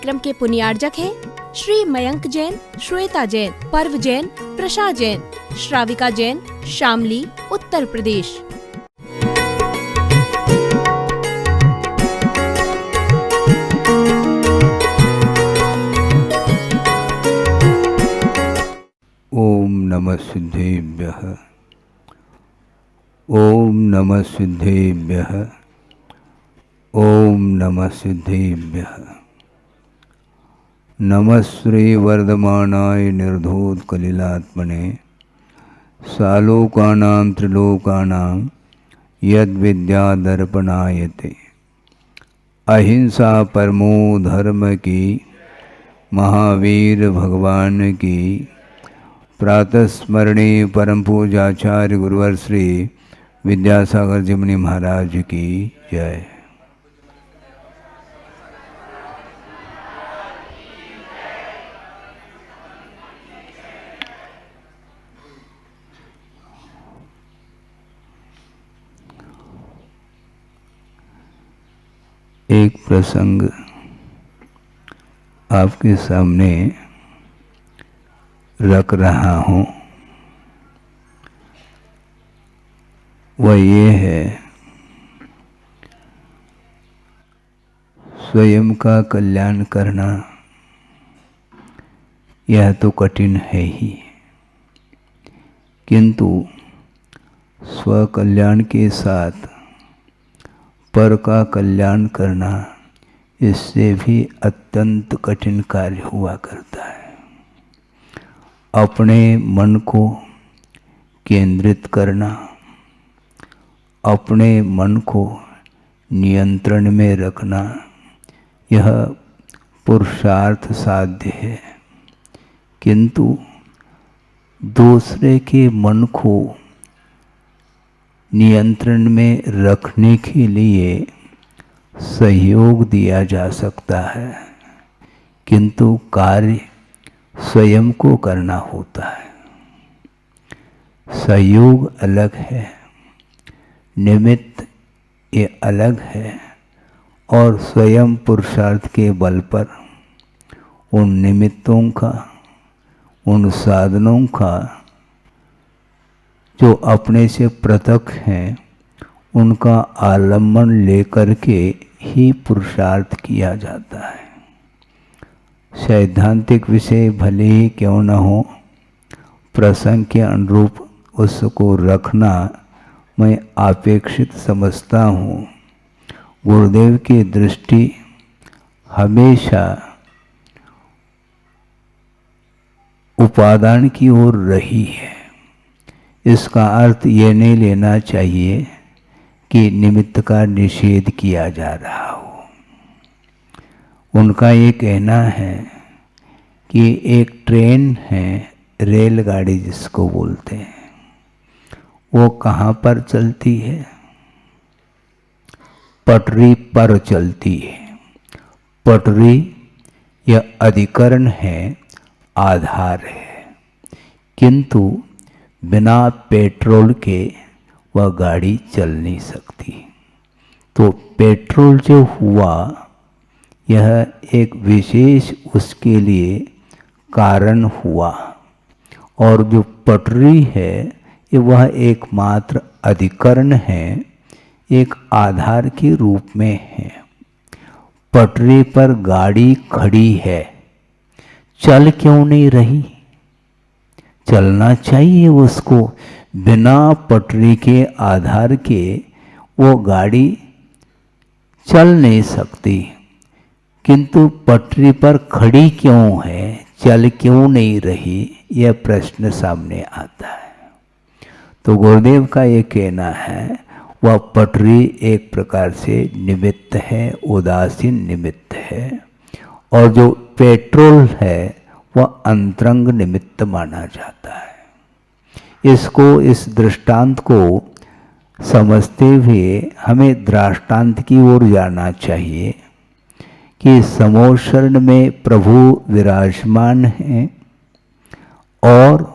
कार्यक्रम के पुण्यार्जक हैं श्री मयंक जैन, श्वेता जैन, पर्व जैन, प्रसाद जैन, श्राविका जैन, शामली, उत्तर प्रदेश। ओम नमः सिद्धेभ्यः। ओम नमः सिद्धेभ्यः। ओम नमः सिद्धेभ्यः। नमः श्री वर्धमानाय निर्धूतकलिलात्मने सालोकानां त्रिलोकानां यद्विद्यादर्पणायते। अहिंसा परमो धर्म की, महावीर भगवान की प्रातः स्मरणीय परम पूजाचार्य गुरुवर श्री विद्यासागर जी मुनि महाराज की जय। एक प्रसंग आपके सामने रख रहा हूँ। वह ये है, स्वयं का कल्याण करना यह तो कठिन है ही, किंतु स्व कल्याण के साथ पर का कल्याण करना इससे भी अत्यंत कठिन कार्य हुआ करता है। अपने मन को केंद्रित करना, अपने मन को नियंत्रण में रखना, यह पुरुषार्थ साध्य है, किंतु दूसरे के मन को नियंत्रण में रखने के लिए सहयोग दिया जा सकता है, किंतु कार्य स्वयं को करना होता है। सहयोग अलग है, निमित्त ये अलग है, और स्वयं पुरुषार्थ के बल पर उन निमित्तों का, उन साधनों का जो अपने से पृथक हैं, उनका आलम्बन लेकर के ही पुरुषार्थ किया जाता है। सैद्धांतिक विषय भले ही क्यों न हो, प्रसंग के अनुरूप उसको रखना मैं अपेक्षित समझता हूँ। गुरुदेव की दृष्टि हमेशा उपादान की ओर रही है। इसका अर्थ ये नहीं लेना चाहिए कि निमित्त का निषेध किया जा रहा हो। उनका ये कहना है कि एक ट्रेन है, रेलगाड़ी जिसको बोलते हैं, वो कहाँ पर चलती है? पटरी पर चलती है। पटरी यह अधिकरण है, आधार है, किंतु बिना पेट्रोल के वह गाड़ी चल नहीं सकती। तो पेट्रोल जो हुआ, यह एक विशेष उसके लिए कारण हुआ, और जो पटरी है ये वह एकमात्र अधिकरण है, एक आधार के रूप में है। पटरी पर गाड़ी खड़ी है, चल क्यों नहीं रही? चलना चाहिए उसको। बिना पटरी के आधार के वो गाड़ी चल नहीं सकती, किंतु पटरी पर खड़ी क्यों है, चल क्यों नहीं रही, यह प्रश्न सामने आता है। तो गुरुदेव का ये कहना है, वह पटरी एक प्रकार से निमित्त है, उदासीन निमित्त है, और जो पेट्रोल है वह अंतरंग निमित्त माना जाता है। इसको, इस दृष्टांत को समझते हुए हमें दृष्टांत की ओर जाना चाहिए कि समोशरण में प्रभु विराजमान हैं और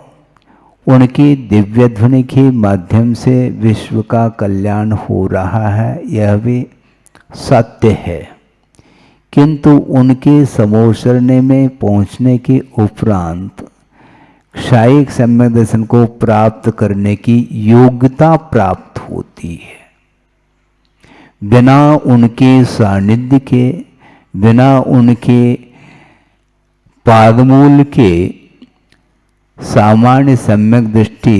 उनकी दिव्य ध्वनि के माध्यम से विश्व का कल्याण हो रहा है। यह भी सत्य है, किंतु उनके समोसरने में पहुंचने के उपरांत क्षायिक सम्यक दर्शन को प्राप्त करने की योग्यता प्राप्त होती है। बिना उनके सानिध्य के, बिना उनके पादमूल के सामान्य सम्यक दृष्टि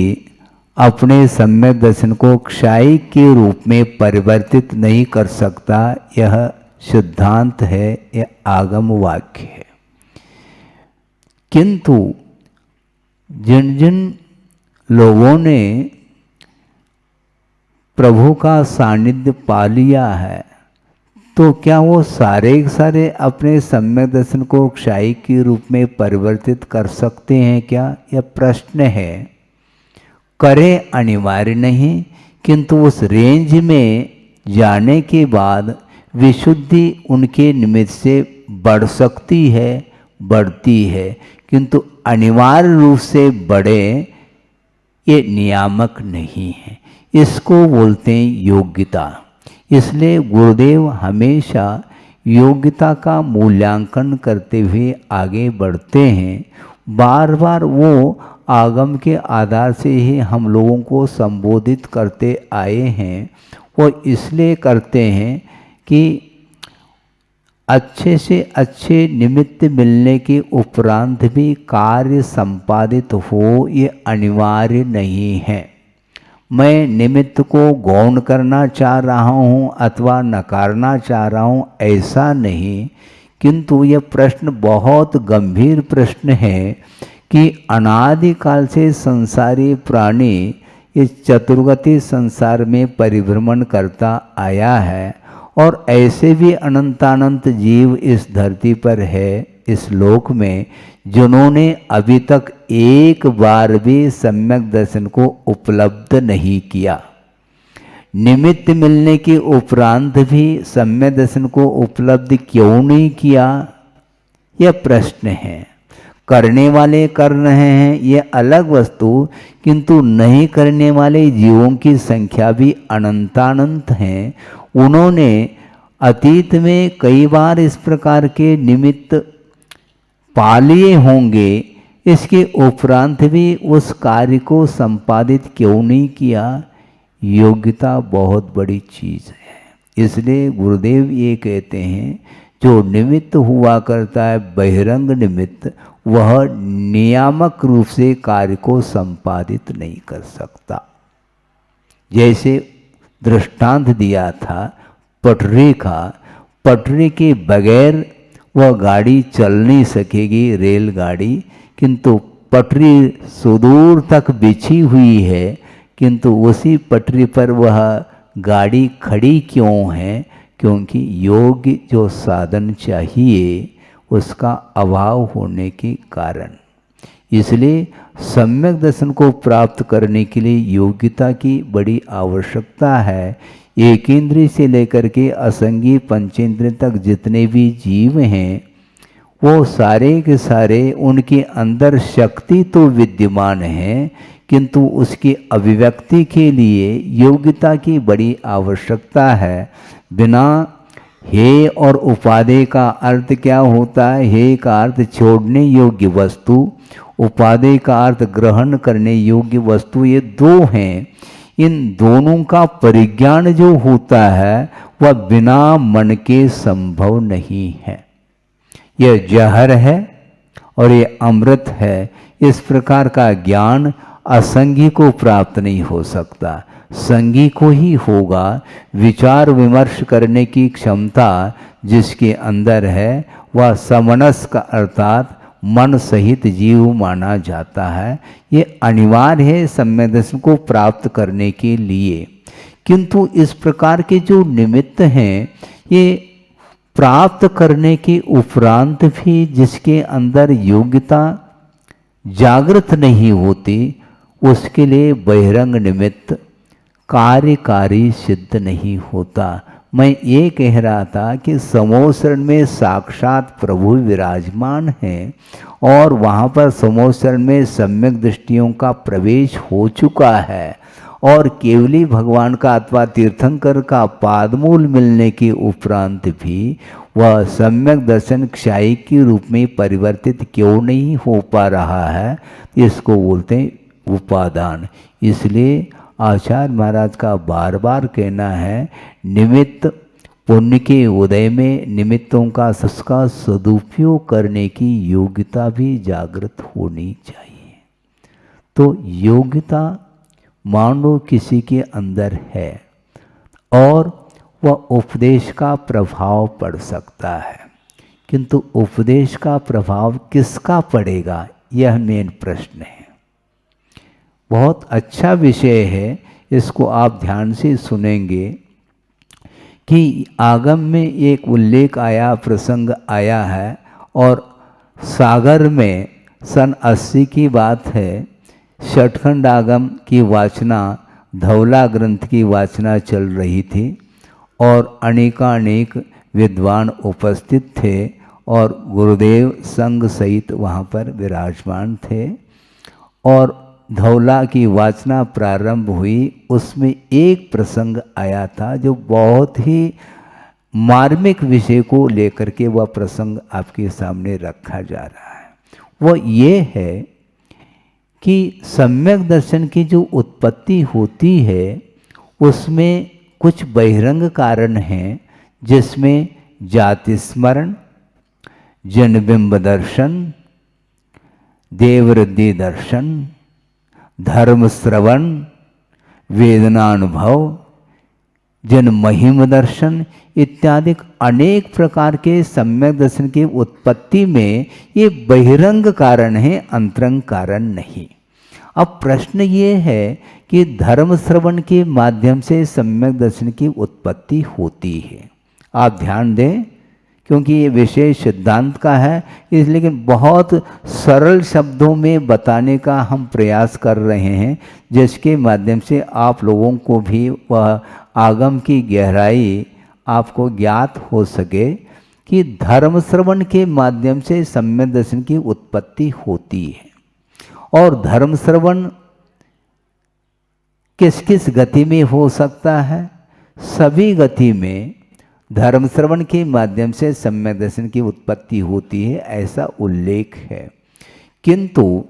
अपने सम्यक दर्शन को क्षायिक के रूप में परिवर्तित नहीं कर सकता। यह सिद्धांत है, यह आगम वाक्य है। किंतु जिन जिन लोगों ने प्रभु का सानिध्य पा लिया है, तो क्या वो सारे के सारे अपने सम्यक दर्शन को क्षायिक के रूप में परिवर्तित कर सकते हैं क्या? यह प्रश्न है। करें अनिवार्य नहीं, किंतु उस रेंज में जाने के बाद विशुद्धि उनके निमित्त से बढ़ सकती है, बढ़ती है, किंतु अनिवार्य रूप से बढ़े ये नियामक नहीं है। इसको बोलते हैं योग्यता। इसलिए गुरुदेव हमेशा योग्यता का मूल्यांकन करते हुए आगे बढ़ते हैं। बार बार वो आगम के आधार से ही हम लोगों को संबोधित करते आए हैं। वो इसलिए करते हैं कि अच्छे से अच्छे निमित्त मिलने के उपरांत भी कार्य संपादित हो, ये अनिवार्य नहीं है। मैं निमित्त को गौण करना चाह रहा हूँ अथवा नकारना चाह रहा हूँ, ऐसा नहीं। किंतु यह प्रश्न बहुत गंभीर प्रश्न है कि अनादिकाल से संसारी प्राणी इस चतुर्गति संसार में परिभ्रमण करता आया है, और ऐसे भी अनंतानंत जीव इस धरती पर है, इस लोक में, जिन्होंने अभी तक एक बार भी सम्यक दर्शन को उपलब्ध नहीं किया। निमित्त मिलने के उपरांत भी सम्यक दर्शन को उपलब्ध क्यों नहीं किया, यह प्रश्न है। करने वाले कर रहे हैं, ये अलग वस्तु, किंतु नहीं करने वाले जीवों की संख्या भी अनंतानंत हैं। उन्होंने अतीत में कई बार इस प्रकार के निमित्त पा लिए होंगे, इसके उपरांत भी उस कार्य को संपादित क्यों नहीं किया। योग्यता बहुत बड़ी चीज़ है। इसलिए गुरुदेव ये कहते हैं, जो निमित्त हुआ करता है बहिरंग निमित्त, वह नियामक रूप से कार्य को संपादित नहीं कर सकता। जैसे दृष्टांत दिया था पटरी का, पटरी के बगैर वह गाड़ी चल नहीं सकेगी, रेलगाड़ी। किंतु पटरी सुदूर तक बिछी हुई है, किंतु उसी पटरी पर वह गाड़ी खड़ी क्यों है? क्योंकि योग्य जो साधन चाहिए उसका अभाव होने के कारण। इसलिए सम्यक दर्शन को प्राप्त करने के लिए योग्यता की बड़ी आवश्यकता है। एक इंद्रिय से लेकर के असंगी पंचेंद्रिय तक जितने भी जीव हैं, वो सारे के सारे, उनके अंदर शक्ति तो विद्यमान है, किंतु उसकी अभिव्यक्ति के लिए योग्यता की बड़ी आवश्यकता है। बिना हे और उपादेय का अर्थ क्या होता है? हे का अर्थ छोड़ने योग्य वस्तु, उपादेय का अर्थ ग्रहण करने योग्य वस्तु। ये दो हैं। इन दोनों का परिज्ञान जो होता है वह बिना मन के संभव नहीं है। यह जहर है और ये अमृत है। इस प्रकार का ज्ञान असंगी को प्राप्त नहीं हो सकता, संगी को ही होगा। विचार विमर्श करने की क्षमता जिसके अंदर है वह समनस्क अर्थात मन सहित जीव माना जाता है। ये अनिवार्य है सम्यक दर्शन को प्राप्त करने के लिए। किंतु इस प्रकार के जो निमित्त हैं, ये प्राप्त करने के उपरांत भी जिसके अंदर योग्यता जागृत नहीं होती, उसके लिए बहिरंग निमित्त कार्यकारी सिद्ध नहीं होता। मैं ये कह रहा था कि समोसरण में साक्षात प्रभु विराजमान हैं और वहाँ पर समोसरण में सम्यक दृष्टियों का प्रवेश हो चुका है, और केवली भगवान का अथवा तीर्थंकर का पादमूल मिलने के उपरांत भी वह सम्यक दर्शन क्षायी के रूप में परिवर्तित क्यों नहीं हो पा रहा है, इसको बोलते हैं उपादान। इसलिए आचार्य महाराज का बार बार कहना है, निमित्त पुण्य के उदय में निमित्तों का सबका सदुपयोग करने की योग्यता भी जागृत होनी चाहिए। तो योग्यता मान लो किसी के अंदर है और वह उपदेश का प्रभाव पड़ सकता है, किंतु उपदेश का प्रभाव किसका पड़ेगा, यह मेन प्रश्न है। बहुत अच्छा विषय है, इसको आप ध्यान से सुनेंगे कि आगम में एक उल्लेख आया, प्रसंग आया है, और सागर में सन 80 की बात है, षटखंड आगम की वाचना, धौला ग्रंथ की वाचना चल रही थी और अनेकानेक विद्वान उपस्थित थे और गुरुदेव संग सहित वहाँ पर विराजमान थे और धौला की वाचना प्रारंभ हुई। उसमें एक प्रसंग आया था जो बहुत ही मार्मिक विषय को लेकर के वह प्रसंग आपके सामने रखा जा रहा है। वह ये है कि सम्यक दर्शन की जो उत्पत्ति होती है उसमें कुछ बहिरंग कारण हैं, जिसमें जाति स्मरण, जनबिंब दर्शन, देववृद्धि दर्शन, धर्म श्रवण, वेदनानुभव, जन महिम दर्शन इत्यादि अनेक प्रकार के सम्यक दर्शन की उत्पत्ति में ये बहिरंग कारण है, अंतरंग कारण नहीं। अब प्रश्न ये है कि धर्म श्रवण के माध्यम से सम्यक दर्शन की उत्पत्ति होती है। आप ध्यान दें, क्योंकि ये विषय सिद्धांत का है, इसलिए लेकिन बहुत सरल शब्दों में बताने का हम प्रयास कर रहे हैं, जिसके माध्यम से आप लोगों को भी वह आगम की गहराई आपको ज्ञात हो सके कि धर्म श्रवण के माध्यम से सम्यक दर्शन की उत्पत्ति होती है। और धर्म श्रवण किस किस गति में हो सकता है? सभी गति में धर्म श्रवण के माध्यम से सम्यक दर्शन की उत्पत्ति होती है, ऐसा उल्लेख है। किंतु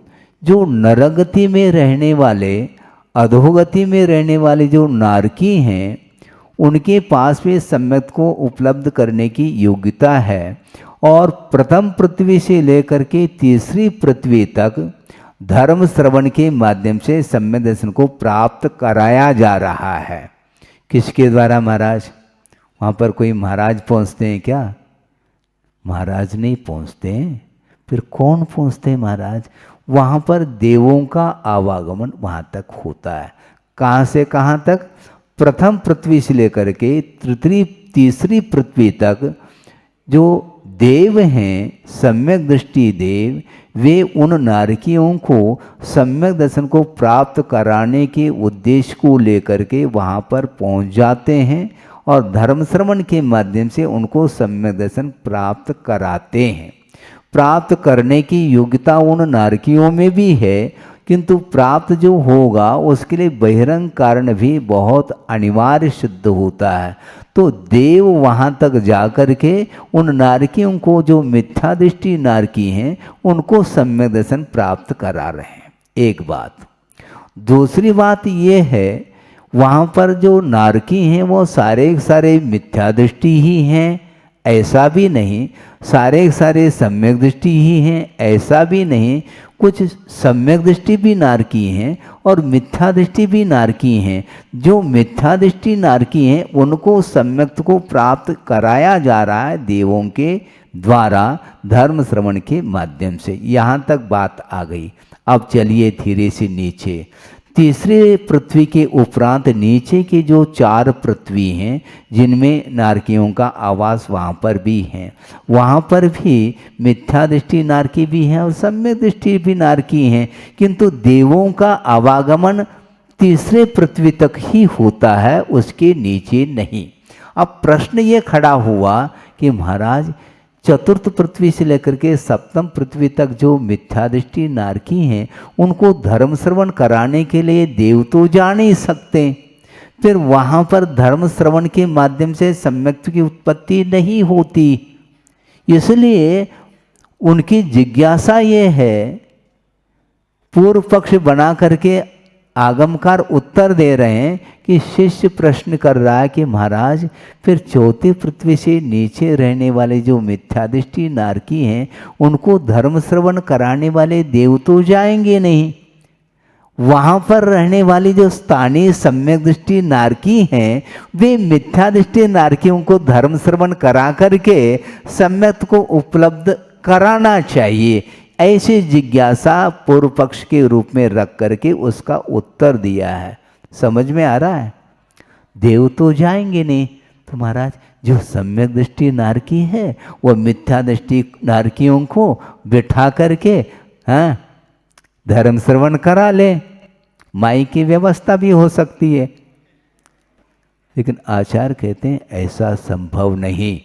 जो नरगति में रहने वाले, अधोगति में रहने वाले जो नारकी हैं, उनके पास भी सम्यक को उपलब्ध करने की योग्यता है और प्रथम पृथ्वी से लेकर के तीसरी पृथ्वी तक धर्म श्रवण के माध्यम से सम्यक दर्शन को प्राप्त कराया जा रहा है। किसके द्वारा महाराज? वहाँ पर कोई महाराज पहुँचते हैं क्या? महाराज नहीं पहुँचते हैं, फिर कौन पहुँचते हैं महाराज? वहाँ पर देवों का आवागमन वहाँ तक होता है। कहाँ से कहाँ तक? प्रथम पृथ्वी से लेकर के तीसरी पृथ्वी तक जो देव हैं, सम्यक दृष्टि देव, वे उन नारकियों को सम्यक दर्शन को प्राप्त कराने के उद्देश्य को लेकर के वहाँ पर पहुँच जाते हैं और धर्म श्रवण के माध्यम से उनको सम्यक दर्शन प्राप्त कराते हैं। प्राप्त करने की योग्यता उन नारकियों में भी है, किंतु प्राप्त जो होगा उसके लिए बहिरंग कारण भी बहुत अनिवार्य सिद्ध होता है। तो देव वहाँ तक जाकर के उन नारकियों को, जो मिथ्या दृष्टि नारकी हैं, उनको सम्यक दर्शन प्राप्त करा रहे हैं। एक बात। दूसरी बात ये है, वहाँ पर जो नारकी हैं वो सारे मिथ्या दृष्टि ही हैं, ऐसा भी नहीं। सारे सम्यक दृष्टि ही हैं, ऐसा भी नहीं। कुछ सम्यक दृष्टि भी नारकी हैं और मिथ्या दृष्टि भी नारकी हैं। जो मिथ्या दृष्टि नारकी हैं उनको सम्यक को प्राप्त कराया जा रहा है देवों के द्वारा धर्म श्रवण के माध्यम से। यहाँ तक बात आ गई। अब चलिए धीरे से नीचे। तीसरे पृथ्वी के उपरांत नीचे के जो 4 पृथ्वी हैं, जिनमें नारकियों का आवास वहाँ पर भी है, वहाँ पर भी मिथ्या दृष्टि नारकी भी हैं और सम्यक दृष्टि भी नारकी हैं, किंतु देवों का आवागमन तीसरे पृथ्वी तक ही होता है, उसके नीचे नहीं। अब प्रश्न ये खड़ा हुआ कि महाराज चतुर्थ पृथ्वी से लेकर के सप्तम पृथ्वी तक जो मिथ्या दृष्टि नारकी हैं, उनको धर्म श्रवण कराने के लिए देव तो जा नहीं सकते, फिर वहाँ पर धर्म श्रवण के माध्यम से सम्यक की उत्पत्ति नहीं होती। इसलिए उनकी जिज्ञासा ये है, पूर्व पक्ष बना करके आगमकार उत्तर दे रहे हैं कि शिष्य प्रश्न कर रहा है कि महाराज फिर चौथी पृथ्वी से नीचे रहने वाले जो मिथ्यादृष्टि नारकी हैं उनको धर्म श्रवण कराने वाले देव तो जाएंगे नहीं, वहाँ पर रहने वाली जो स्थानीय सम्यक दृष्टि नारकी हैं वे मिथ्या दृष्टि नारकियों को धर्म श्रवण करा करके सम्यक को उपलब्ध कराना चाहिए। ऐसी जिज्ञासा पूर्व पक्ष के रूप में रख करके उसका उत्तर दिया है। समझ में आ रहा है? देव तो जाएंगे नहीं, तो महाराज जो सम्यक दृष्टि नारकी है वह मिथ्या दृष्टि नारकियों को बिठा करके धर्म श्रवण करा ले, माई की व्यवस्था भी हो सकती है। लेकिन आचार्य कहते हैं ऐसा संभव नहीं।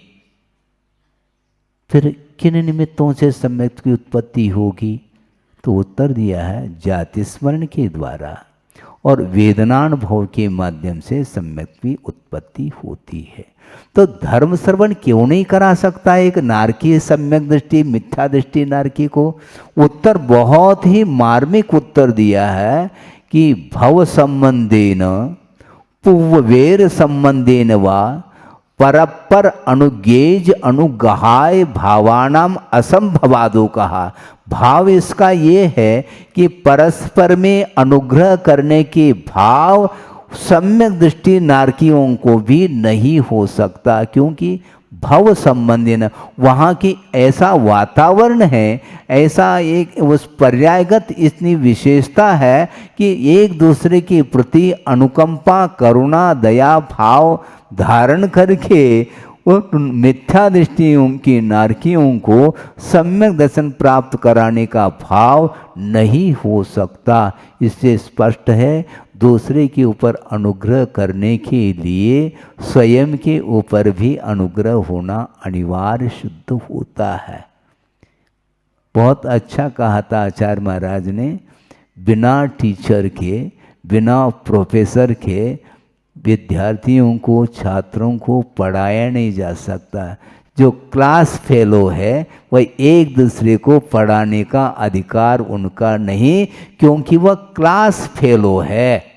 फिर किन निमित्तों से सम्यक की उत्पत्ति होगी? तो उत्तर दिया है जाति स्मरण के द्वारा और वेदनानुभव के माध्यम से सम्यक की उत्पत्ति होती है। तो धर्म श्रवण क्यों नहीं करा सकता एक नारकी सम्यक दृष्टि मिथ्या दृष्टि नारकी को? उत्तर बहुत ही मार्मिक उत्तर दिया है कि भव संबंधेन पूर्वेर संबंधेन वा परपर अनुगेज अनुगहाय भावानाम असंभवादो कहा। भाव इसका ये है कि परस्पर में अनुग्रह करने के भाव सम्यक दृष्टि नारकियों को भी नहीं हो सकता, क्योंकि भव संबंधी न वहाँ की ऐसा वातावरण है, ऐसा एक उस पर्यायगत इतनी विशेषता है कि एक दूसरे के प्रति अनुकंपा करुणा दया भाव धारण करके वो मिथ्या दृष्टियों की नारकियों को सम्यक दर्शन प्राप्त कराने का भाव नहीं हो सकता। इससे स्पष्ट है दूसरे के ऊपर अनुग्रह करने के लिए स्वयं के ऊपर भी अनुग्रह होना अनिवार्य सिद्ध होता है। बहुत अच्छा कहा था आचार्य महाराज ने, बिना टीचर के बिना प्रोफेसर के विद्यार्थियों को छात्रों को पढ़ाया नहीं जा सकता। जो क्लास फेलो है वह एक दूसरे को पढ़ाने का अधिकार उनका नहीं, क्योंकि वह क्लास फेलो है।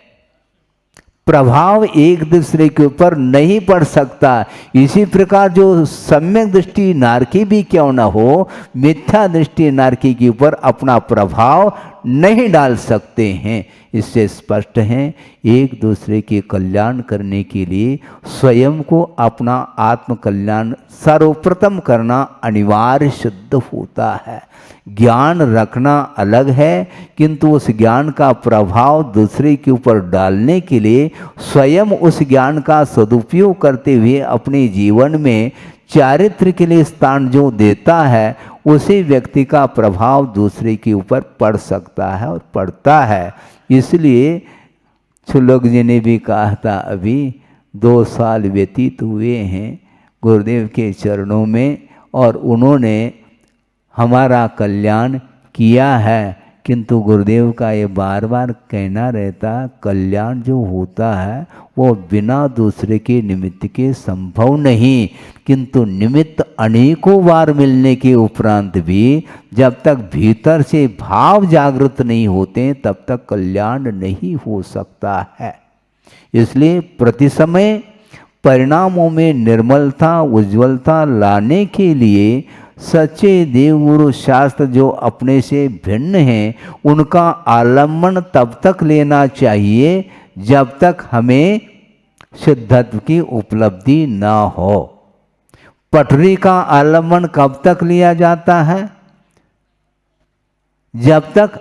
प्रभाव एक दूसरे के ऊपर नहीं पड़ सकता। इसी प्रकार जो सम्यक दृष्टि नारकी भी क्यों न हो, मिथ्या दृष्टि नारकी के ऊपर अपना प्रभाव नहीं डाल सकते हैं। इससे स्पष्ट है एक दूसरे के कल्याण करने के लिए स्वयं को अपना आत्म कल्याण सर्वप्रथम करना अनिवार्य सिद्ध होता है। ज्ञान रखना अलग है, किंतु उस ज्ञान का प्रभाव दूसरे के ऊपर डालने के लिए स्वयं उस ज्ञान का सदुपयोग करते हुए अपने जीवन में चारित्र के लिए स्थान जो देता है उसी व्यक्ति का प्रभाव दूसरे के ऊपर पड़ सकता है और पड़ता है। इसलिए छुलोक जी ने भी कहा था, अभी 2 साल व्यतीत हुए हैं गुरुदेव के चरणों में और उन्होंने हमारा कल्याण किया है, किंतु गुरुदेव का ये बार बार कहना रहता, कल्याण जो होता है वो बिना दूसरे के निमित्त के संभव नहीं, किंतु निमित्त अनेकों बार मिलने के उपरांत भी जब तक भीतर से भाव जागृत नहीं होते तब तक कल्याण नहीं हो सकता है। इसलिए प्रति समय परिणामों में निर्मलता उज्ज्वलता लाने के लिए सच्चे देवगुरु शास्त्र जो अपने से भिन्न हैं उनका आलम्बन तब तक लेना चाहिए जब तक हमें सिद्धत्व की उपलब्धि ना हो। पटरी का आलम्बन कब तक लिया जाता है? जब तक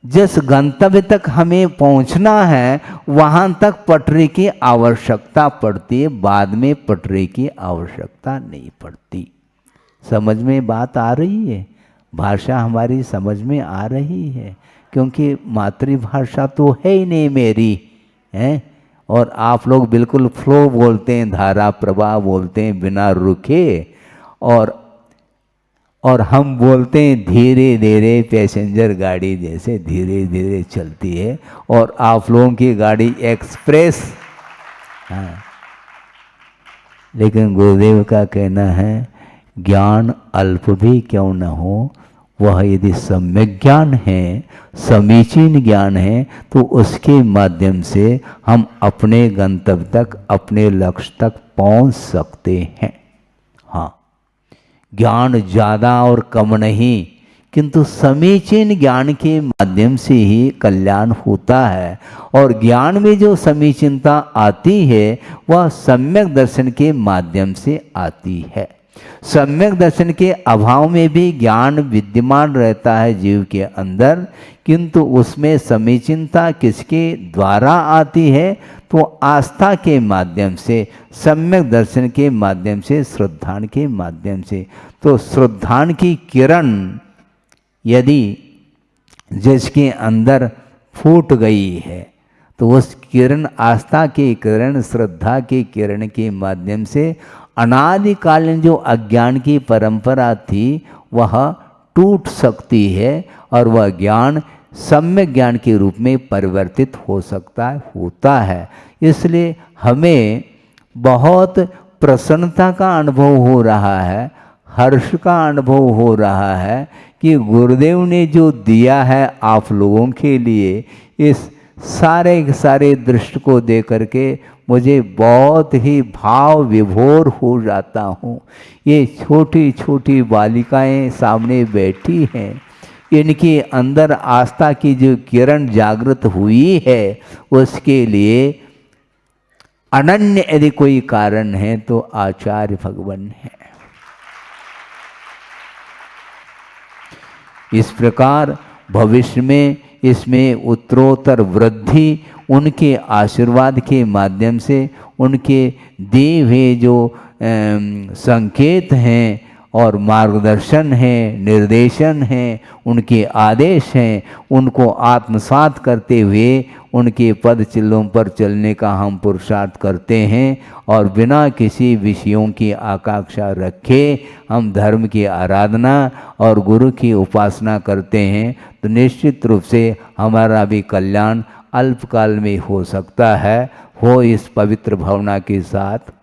जिस गंतव्य तक हमें पहुंचना है वहां तक पटरी की आवश्यकता पड़ती है, बाद में पटरी की आवश्यकता नहीं पड़ती। समझ में बात आ रही है? भाषा हमारी समझ में आ रही है? क्योंकि मातृभाषा तो है ही नहीं मेरी, है, और आप लोग बिल्कुल फ्लो बोलते हैं, धारा प्रवाह बोलते हैं बिना रुके, और हम बोलते हैं धीरे धीरे पैसेंजर गाड़ी जैसे धीरे धीरे चलती है, और आप लोगों की गाड़ी एक्सप्रेस। हाँ, लेकिन गुरुदेव का कहना है ज्ञान अल्प भी क्यों न हो, वह यदि सम्यक ज्ञान है, समीचीन ज्ञान है, तो उसके माध्यम से हम अपने गंतव्य तक, अपने लक्ष्य तक पहुंच सकते हैं। हाँ, ज्ञान ज़्यादा और कम नहीं, किंतु समीचीन ज्ञान के माध्यम से ही कल्याण होता है। और ज्ञान में जो समीचीनता आती है वह सम्यक दर्शन के माध्यम से आती है। सम्यक दर्शन के अभाव में भी ज्ञान विद्यमान रहता है जीव के अंदर, किंतु उसमें समीचीनता किसके द्वारा आती है, तो आस्था के माध्यम से, सम्यक दर्शन के माध्यम से, श्रद्धान के माध्यम से। तो श्रद्धान की किरण यदि जिसके अंदर फूट गई है, तो उस किरण, आस्था की किरण, श्रद्धा की किरण के माध्यम से अनादिकालीन जो अज्ञान की परंपरा थी वह टूट सकती है और वह ज्ञान सम्यक ज्ञान के रूप में परिवर्तित हो सकता है, होता है। इसलिए हमें बहुत प्रसन्नता का अनुभव हो रहा है, हर्ष का अनुभव हो रहा है कि गुरुदेव ने जो दिया है आप लोगों के लिए, इस सारे दृश्य को देख करके मुझे बहुत ही भाव विभोर हो जाता हूँ। ये छोटी छोटी बालिकाएं सामने बैठी हैं, इनके अंदर आस्था की जो किरण जागृत हुई है, उसके लिए अनन्य यदि कोई कारण है तो आचार्य भगवान है। इस प्रकार भविष्य में इसमें उत्तरोत्तर वृद्धि उनके आशीर्वाद के माध्यम से, उनके दिए हुए जो संकेत हैं और मार्गदर्शन है, निर्देशन है, उनके आदेश हैं, उनको आत्मसात करते हुए उनके पद चिल्लों पर चलने का हम पुरुषार्थ करते हैं और बिना किसी विषयों की आकांक्षा रखे हम धर्म की आराधना और गुरु की उपासना करते हैं, तो निश्चित रूप से हमारा भी कल्याण अल्पकाल में हो सकता है। हो इस पवित्र भावना के साथ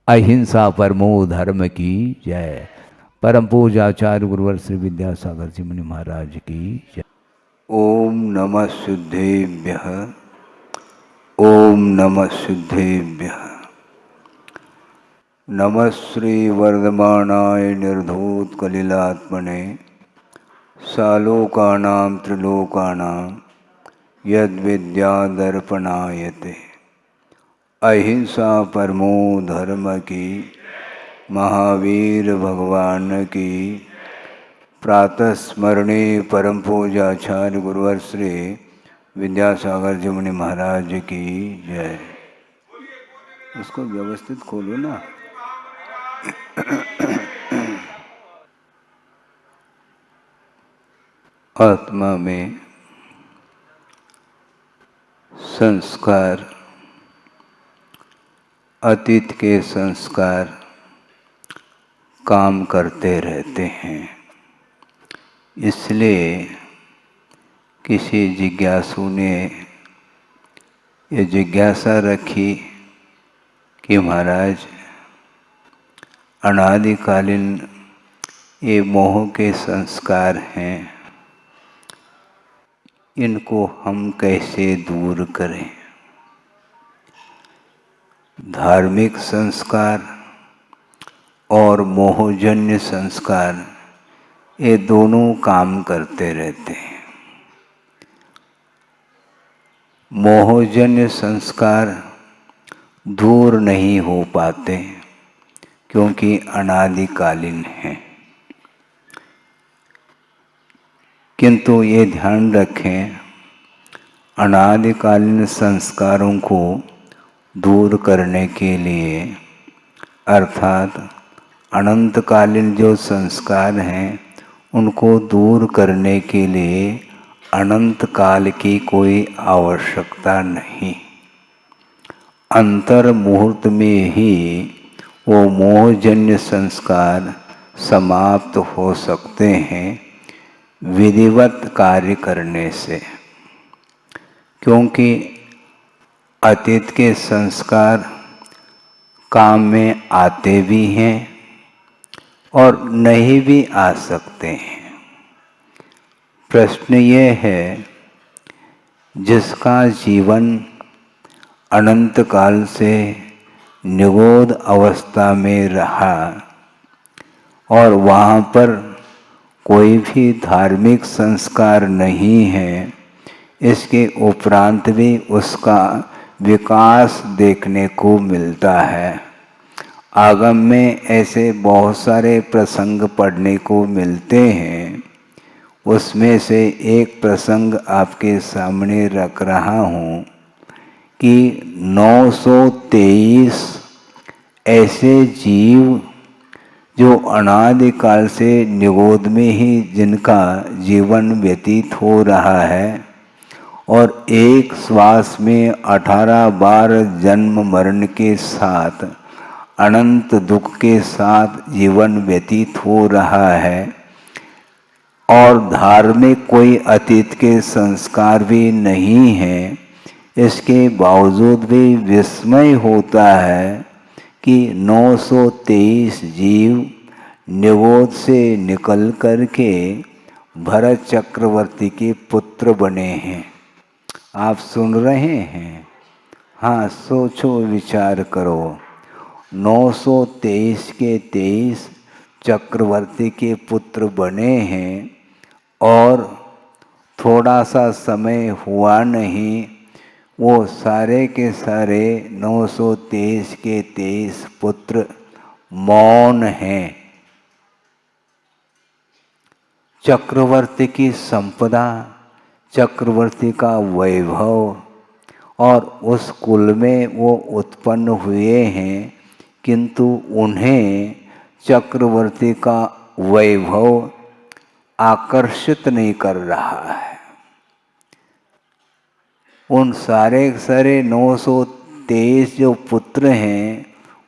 अहिंसा परमो धर्म की जय। परम पूज्य आचार्य गुरुवर श्री विद्यासागर जी मुनि महाराज की जय। ओम नमः शुद्धेभ्यः, ओम नमः शुद्धेभ्यः। नमः श्री वर्धमानाय निर्धूत कलिलात्मने, सालोकानां त्रिलोकानां यद्विद्या दर्पणायते। अहिंसा परमो धर्म की, महावीर भगवान की। प्रातः स्मरणे परम पूज्याचार्य गुरुवर श्री विद्यासागर जी मुनि महाराज की जय। उसको व्यवस्थित खोलो ना। आत्मा में संस्कार, अतीत के संस्कार काम करते रहते हैं। इसलिए किसी जिज्ञासु ने ये जिज्ञासा रखी कि महाराज अनादिकालीन ये मोह के संस्कार हैं, इनको हम कैसे दूर करें। धार्मिक संस्कार और मोहजन्य संस्कार ये दोनों काम करते रहते हैं। मोहजन्य संस्कार दूर नहीं हो पाते क्योंकि अनादिकालीन हैं। किंतु ये ध्यान रखें, अनादिकालीन संस्कारों को दूर करने के लिए, अर्थात अनंतकालीन जो संस्कार हैं उनको दूर करने के लिए अनंत काल की कोई आवश्यकता नहीं। अंतर मुहूर्त में ही वो मोहजन्य संस्कार समाप्त हो सकते हैं विधिवत कार्य करने से। क्योंकि अतीत के संस्कार काम में आते भी हैं और नहीं भी आ सकते हैं। प्रश्न ये है, जिसका जीवन अनंत काल से निगोद अवस्था में रहा और वहाँ पर कोई भी धार्मिक संस्कार नहीं है, इसके उपरांत भी उसका विकास देखने को मिलता है। आगम में ऐसे बहुत सारे प्रसंग पढ़ने को मिलते हैं। उसमें से एक प्रसंग आपके सामने रख रहा हूँ कि 923 ऐसे जीव जो अनादिकाल से निगोद में ही जिनका जीवन व्यतीत हो रहा है और एक श्वास में 18 बार जन्म मरण के साथ अनंत दुख के साथ जीवन व्यतीत हो रहा है और धार्मिक कोई अतीत के संस्कार भी नहीं है, इसके बावजूद भी विस्मय होता है कि 923 जीव निगोद से निकल करके भरत चक्रवर्ती के पुत्र बने हैं। आप सुन रहे हैं? हाँ, सोचो विचार करो। 923 के 23 चक्रवर्ती के पुत्र बने हैं और थोड़ा सा समय हुआ नहीं, वो सारे के सारे 923 के 23 पुत्र मौन हैं। चक्रवर्ती की संपदा, चक्रवर्ती का वैभव और उस कुल में वो उत्पन्न हुए हैं, किंतु उन्हें चक्रवर्ती का वैभव आकर्षित नहीं कर रहा है। उन सारे 923 जो पुत्र हैं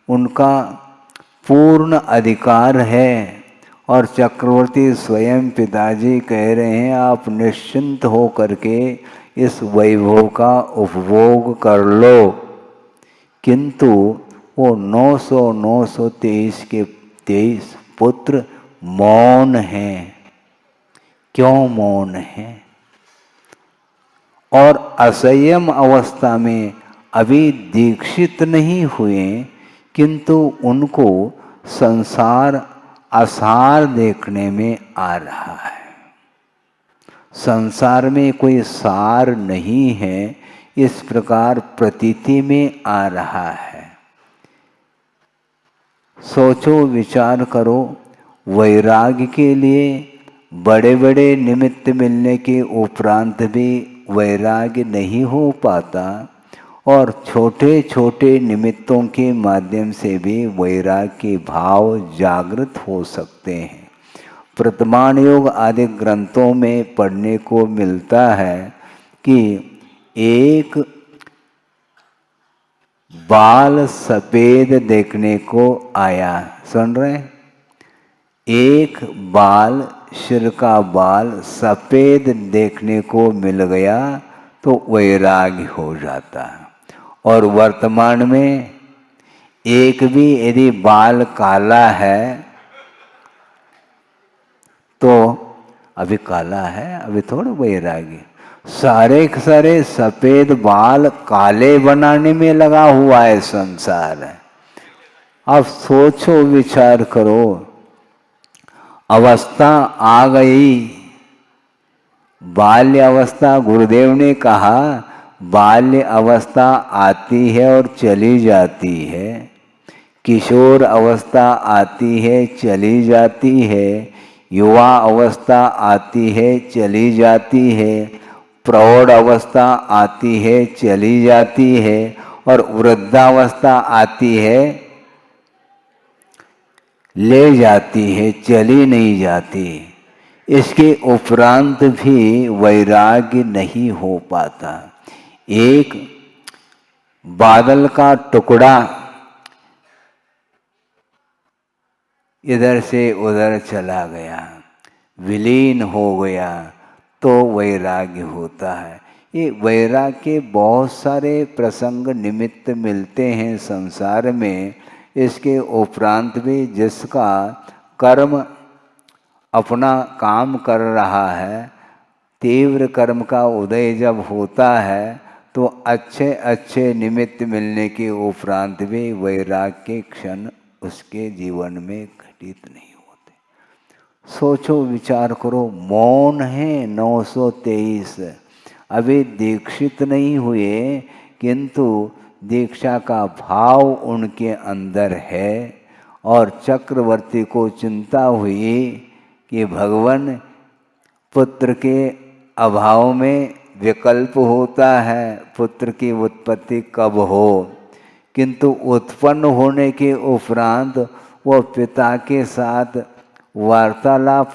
उनका पूर्ण अधिकार है और चक्रवर्ती स्वयं पिताजी कह रहे हैं आप निश्चिंत हो करके इस वैभव का उपभोग कर लो, किंतु वो 923 के 23 पुत्र मौन हैं। क्यों मौन हैं? और असंयम अवस्था में अभी दीक्षित नहीं हुए, किंतु उनको संसार असार देखने में आ रहा है। संसार में कोई सार नहीं है, इस प्रकार प्रतीति में आ रहा है। सोचो विचार करो, वैराग्य के लिए बड़े बड़े निमित्त मिलने के उपरांत भी वैराग्य नहीं हो पाता और छोटे छोटे निमित्तों के माध्यम से भी वैराग्य के भाव जागृत हो सकते हैं। प्रतमान योग आदि ग्रंथों में पढ़ने को मिलता है कि एक बाल सफेद देखने को आया। सुन रहे हैं? एक बाल, सिर का बाल सफेद देखने को मिल गया तो वैराग्य हो जाता है। और वर्तमान में एक भी यदि बाल काला है तो अभी काला है, अभी थोड़ा वैराग्य। सारे के सारे सफेद बाल काले बनाने में लगा हुआ है संसार। अब सोचो विचार करो, अवस्था आ गई, बाल्य अवस्था। गुरुदेव ने कहा बाल्य अवस्था आती है और चली जाती है, किशोर अवस्था आती है चली जाती है, युवा अवस्था आती है चली जाती है, प्रौढ़ अवस्था आती है चली जाती है और वृद्धावस्था आती है ले जाती है, चली नहीं जाती। इसके उपरांत भी वैराग्य नहीं हो पाता। एक बादल का टुकड़ा इधर से उधर चला गया, विलीन हो गया तो वैराग्य होता है। ये वैराग्य के बहुत सारे प्रसंग निमित्त मिलते हैं संसार में। इसके उपरांत भी जिसका कर्म अपना काम कर रहा है, तीव्र कर्म का उदय जब होता है तो अच्छे अच्छे निमित्त मिलने के उपरांत भी वैराग्य के क्षण उसके जीवन में घटित नहीं होते। सोचो विचार करो, मौन है 923, अभी दीक्षित नहीं हुए किंतु दीक्षा का भाव उनके अंदर है। और चक्रवर्ती को चिंता हुई कि भगवान पुत्र के अभाव में विकल्प होता है, पुत्र की उत्पत्ति कब हो, किंतु उत्पन्न होने के उपरांत वो पिता के साथ वार्तालाप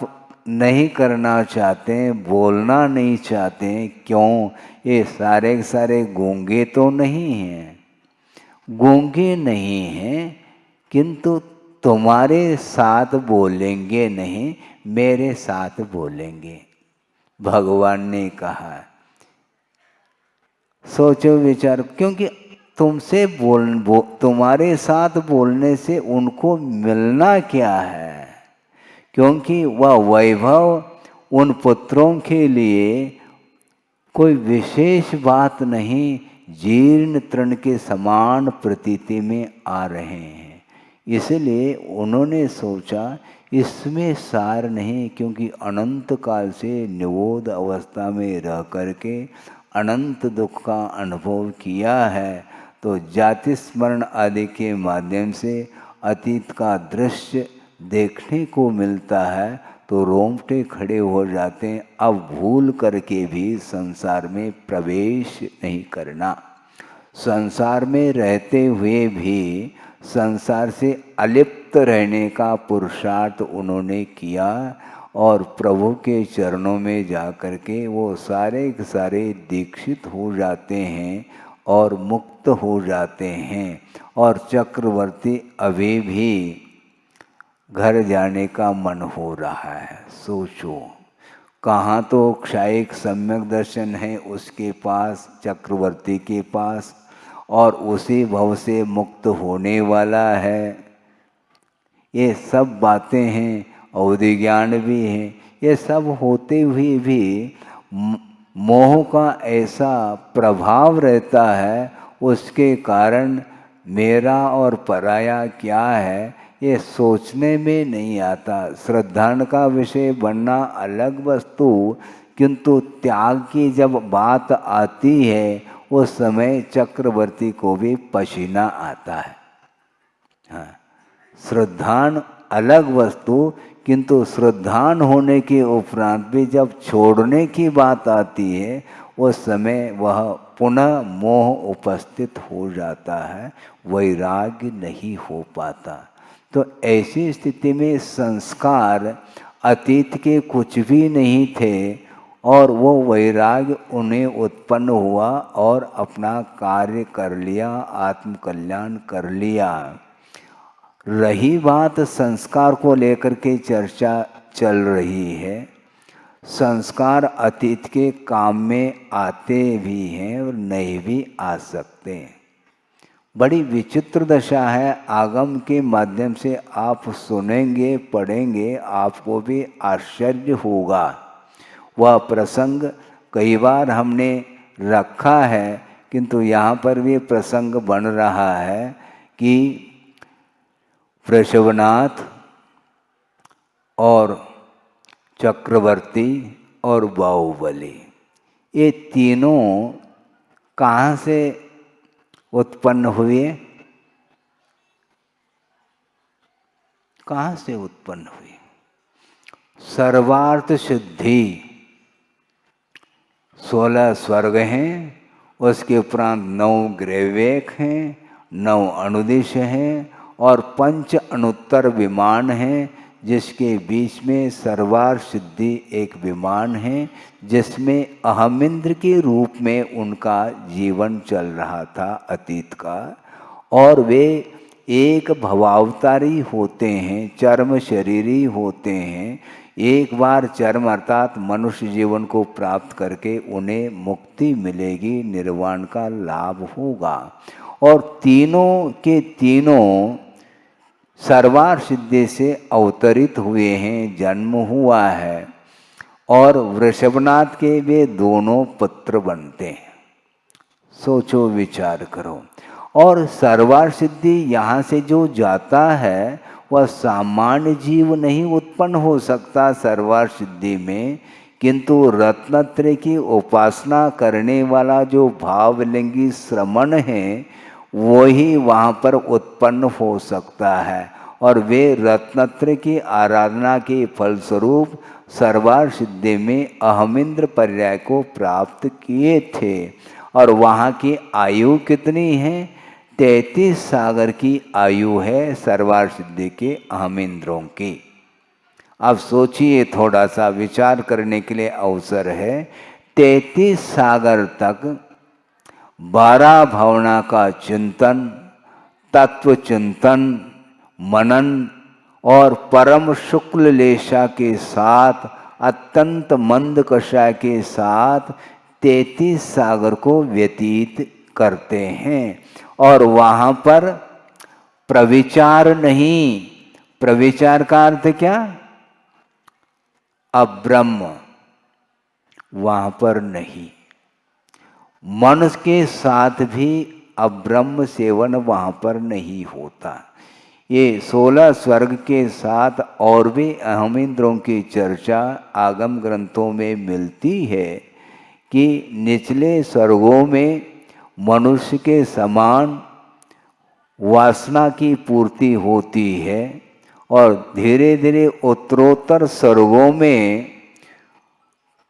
नहीं करना चाहते, बोलना नहीं चाहते। क्यों? ये सारे सारे गूंगे तो नहीं हैं, गूंगे नहीं हैं, किंतु तुम्हारे साथ बोलेंगे नहीं, मेरे साथ बोलेंगे, भगवान ने कहा। सोचो विचार, क्योंकि तुमसे तुम्हारे साथ बोलने से उनको मिलना क्या है? क्योंकि वह वैभव उन पुत्रों के लिए कोई विशेष बात नहीं, जीर्ण तृण के समान प्रतीति में आ रहे हैं। इसलिए उन्होंने सोचा इसमें सार नहीं, क्योंकि अनंत काल से निबोध अवस्था में रह करके अनंत दुख का अनुभव किया है, तो जाति स्मरण आदि के माध्यम से अतीत का दृश्य देखने को मिलता है तो रोंगटे खड़े हो जाते हैं। अब भूल करके भी संसार में प्रवेश नहीं करना, संसार में रहते हुए भी संसार से अलिप्त रहने का पुरुषार्थ उन्होंने किया और प्रभु के चरणों में जा कर के वो सारे के सारे दीक्षित हो जाते हैं और मुक्त हो जाते हैं। और चक्रवर्ती अभी भी घर जाने का मन हो रहा है। सोचो, कहाँ तो क्षायिक सम्यक दर्शन है उसके पास, चक्रवर्ती के पास, और उसी भव से मुक्त होने वाला है। ये सब बातें हैं, अवधि ज्ञान भी है। ये सब होते हुए भी मोह का ऐसा प्रभाव रहता है, उसके कारण मेरा और पराया क्या है ये सोचने में नहीं आता। श्रद्धान का विषय बनना अलग वस्तु, किंतु त्याग की जब बात आती है उस समय चक्रवर्ती को भी पसीना आता है। हाँ, श्रद्धान अलग वस्तु, किंतु श्रद्धान होने के उपरांत भी जब छोड़ने की बात आती है उस समय वह पुनः मोह उपस्थित हो जाता है, वैराग्य नहीं हो पाता। तो ऐसी स्थिति में संस्कार अतीत के कुछ भी नहीं थे और वो वैराग्य उन्हें उत्पन्न हुआ और अपना कार्य कर लिया, आत्मकल्याण कर लिया। रही बात संस्कार को लेकर के चर्चा चल रही है, संस्कार अतीत के काम में आते भी हैं और नहीं भी आ सकते हैं। बड़ी विचित्र दशा है, आगम के माध्यम से आप सुनेंगे पढ़ेंगे आपको भी आश्चर्य होगा। वह प्रसंग कई बार हमने रखा है, किंतु यहाँ पर भी प्रसंग बन रहा है कि वृषभनाथ और चक्रवर्ती और बाहुबली, ये तीनों कहाँ से उत्पन्न हुए? कहाँ से उत्पन्न हुए? सर्वार्थ सिद्धि 16 स्वर्ग हैं, उसके उपरांत 9 ग्रैवेक हैं, 9 अनुदिश हैं और 5 अनुत्तर विमान हैं, जिसके बीच में सर्वार्थ सिद्धि एक विमान है, जिसमें अहमिंद्र के रूप में उनका जीवन चल रहा था अतीत का। और वे एक भवावतारी होते हैं, चर्म शरीरी होते हैं। एक बार चर्म अर्थात मनुष्य जीवन को प्राप्त करके उन्हें मुक्ति मिलेगी, निर्वाण का लाभ होगा। और तीनों के तीनों सर्वार सिद्धि से अवतरित हुए हैं, जन्म हुआ है और वृषभनाथ के वे दोनों पुत्र बनते हैं। सोचो विचार करो। और सर्वार सिद्धि यहाँ से जो जाता है वह सामान्य जीव नहीं उत्पन्न हो सकता सर्वार सिद्धि में, किंतु रत्नत्रय की उपासना करने वाला जो भावलिंगी श्रमण है वही वहाँ पर उत्पन्न हो सकता है। और वे रत्नत्रय की आराधना के फलस्वरूप सर्वार सिद्धि में अहमिंद्र पर्याय को प्राप्त किए थे। और वहाँ की आयु कितनी है? 33 सागर की आयु है सर्वार सिद्धि के अहमिंद्रों की। अब सोचिए, थोड़ा सा विचार करने के लिए अवसर है। 33 सागर तक 12 भावना का चिंतन, तत्व चिंतन, मनन और परम शुक्ल लेशा के साथ, अत्यंत मंद कषाय के साथ 33 सागर को व्यतीत करते हैं। और वहाँ पर प्रविचार नहीं। प्रविचार का अर्थ क्या? अब्रह्म वहाँ पर नहीं। मन के साथ भी अब्रह्म सेवन वहाँ पर नहीं होता। ये 16 स्वर्ग के साथ और भी अहम इंद्रों की चर्चा आगम ग्रंथों में मिलती है कि निचले स्वर्गों में मनुष्य के समान वासना की पूर्ति होती है और धीरे धीरे उत्तरोत्तर स्वर्गों में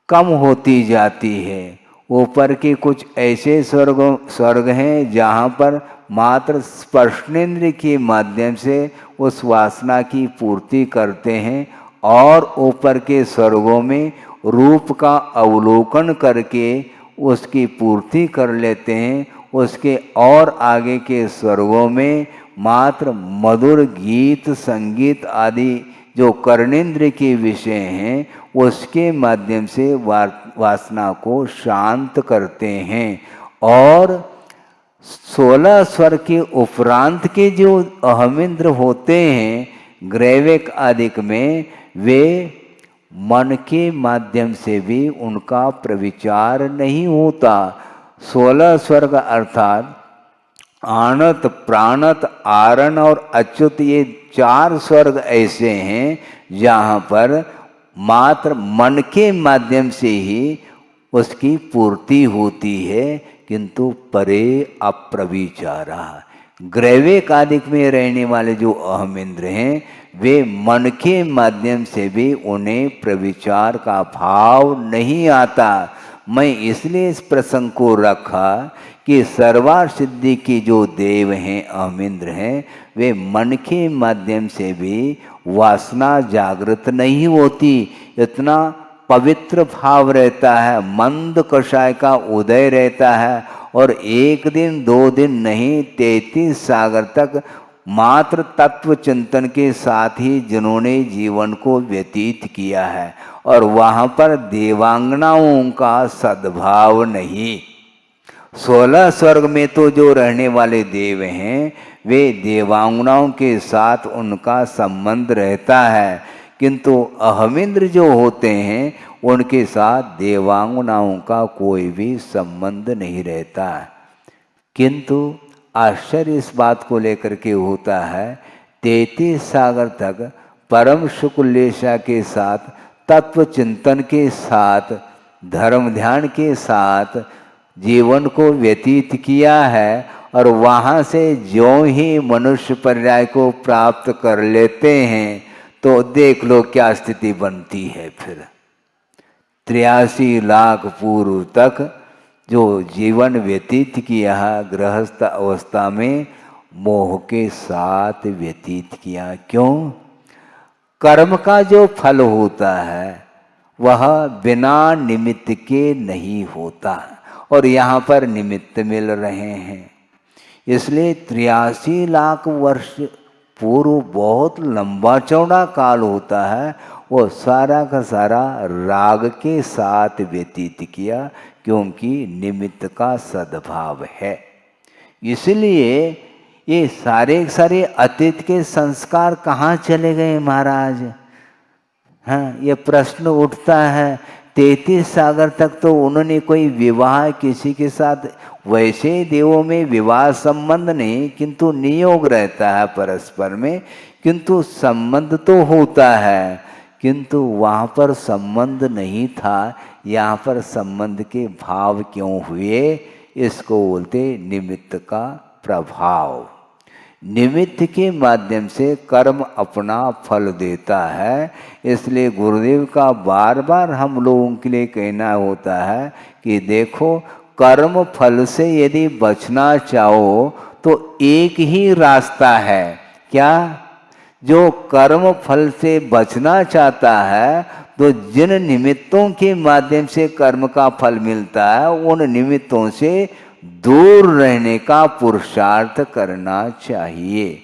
कम होती जाती है। ऊपर के कुछ ऐसे स्वर्ग हैं जहाँ पर मात्र स्पर्शनेन्द्रिय के माध्यम से उस वासना की पूर्ति करते हैं, और ऊपर के स्वर्गों में रूप का अवलोकन करके उसकी पूर्ति कर लेते हैं। उसके और आगे के स्वर्गों में मात्र मधुर गीत संगीत आदि जो कर्णेंद्र के विषय हैं उसके माध्यम से वासना को शांत करते हैं। और 16 स्वर के उपरांत के जो अहमिंद्र होते हैं ग्रैविक आदिक में, वे मन के माध्यम से भी उनका प्रविचार नहीं होता। 16 स्वर्ग अर्थात आनत, प्राणत, आरण और अच्युत, ये 4 स्वर्ग ऐसे हैं जहाँ पर मात्र मन के माध्यम से ही उसकी पूर्ति होती है, किंतु परे अप्रविचारा। ग्रैविक आदिक में रहने वाले जो अहमिंद्र हैं वे मन के माध्यम से भी उन्हें प्रविचार का भाव नहीं आता। मैं इसलिए इस प्रसंग को रखा कि सर्वार सिद्धि के जो देव हैं अहमिंद्र हैं वे मन के माध्यम से भी वासना जागृत नहीं होती। इतना पवित्र भाव रहता है, मंद कषाय का उदय रहता है, और 1 दिन 2 दिन नहीं 33 सागर तक मात्र तत्व चिंतन के साथ ही जिन्होंने जीवन को व्यतीत किया है, और वहाँ पर देवांगनाओं का सद्भाव नहीं। 16 स्वर्ग में तो जो रहने वाले देव हैं वे देवांगनाओं के साथ उनका संबंध रहता है, किंतु अहमिंद्र जो होते हैं उनके साथ देवांगनाओं का कोई भी संबंध नहीं रहता। किंतु आश्चर्य इस बात को लेकर के होता है, 33 सागर तक परम शुक्लेशा के साथ, तत्व चिंतन के साथ, धर्म ध्यान के साथ जीवन को व्यतीत किया है, और वहाँ से ज्यों ही मनुष्य पर्याय को प्राप्त कर लेते हैं तो देख लो क्या स्थिति बनती है। फिर 83 लाख पूर्व तक जो जीवन व्यतीत किया गृहस्थ अवस्था में मोह के साथ व्यतीत किया। क्यों? कर्म का जो फल होता है वह बिना निमित्त के नहीं होता, और यहाँ पर निमित्त मिल रहे हैं। इसलिए 83 लाख वर्ष पूर्व बहुत लंबा चौड़ा काल होता है, वो सारा का सारा राग के साथ व्यतीत किया, क्योंकि निमित्त का सद्भाव है। इसलिए ये सारे सारे अतीत के संस्कार कहाँ चले गए महाराज? हाँ, ये प्रश्न उठता है। 33 सागर तक तो उन्होंने कोई विवाह किसी के साथ, वैसे देवों में विवाह संबंध नहीं, किंतु नियोग रहता है परस्पर में, किंतु संबंध तो होता है, किंतु वहाँ पर संबंध नहीं था। यहाँ पर संबंध के भाव क्यों हुए? इसको बोलते निमित्त का प्रभाव। निमित्त के माध्यम से कर्म अपना फल देता है। इसलिए गुरुदेव का बार बार हम लोगों के लिए कहना होता है कि देखो, कर्म फल से यदि बचना चाहो तो एक ही रास्ता है। क्या? जो कर्म फल से बचना चाहता है तो जिन निमित्तों के माध्यम से कर्म का फल मिलता है उन निमित्तों से दूर रहने का पुरुषार्थ करना चाहिए।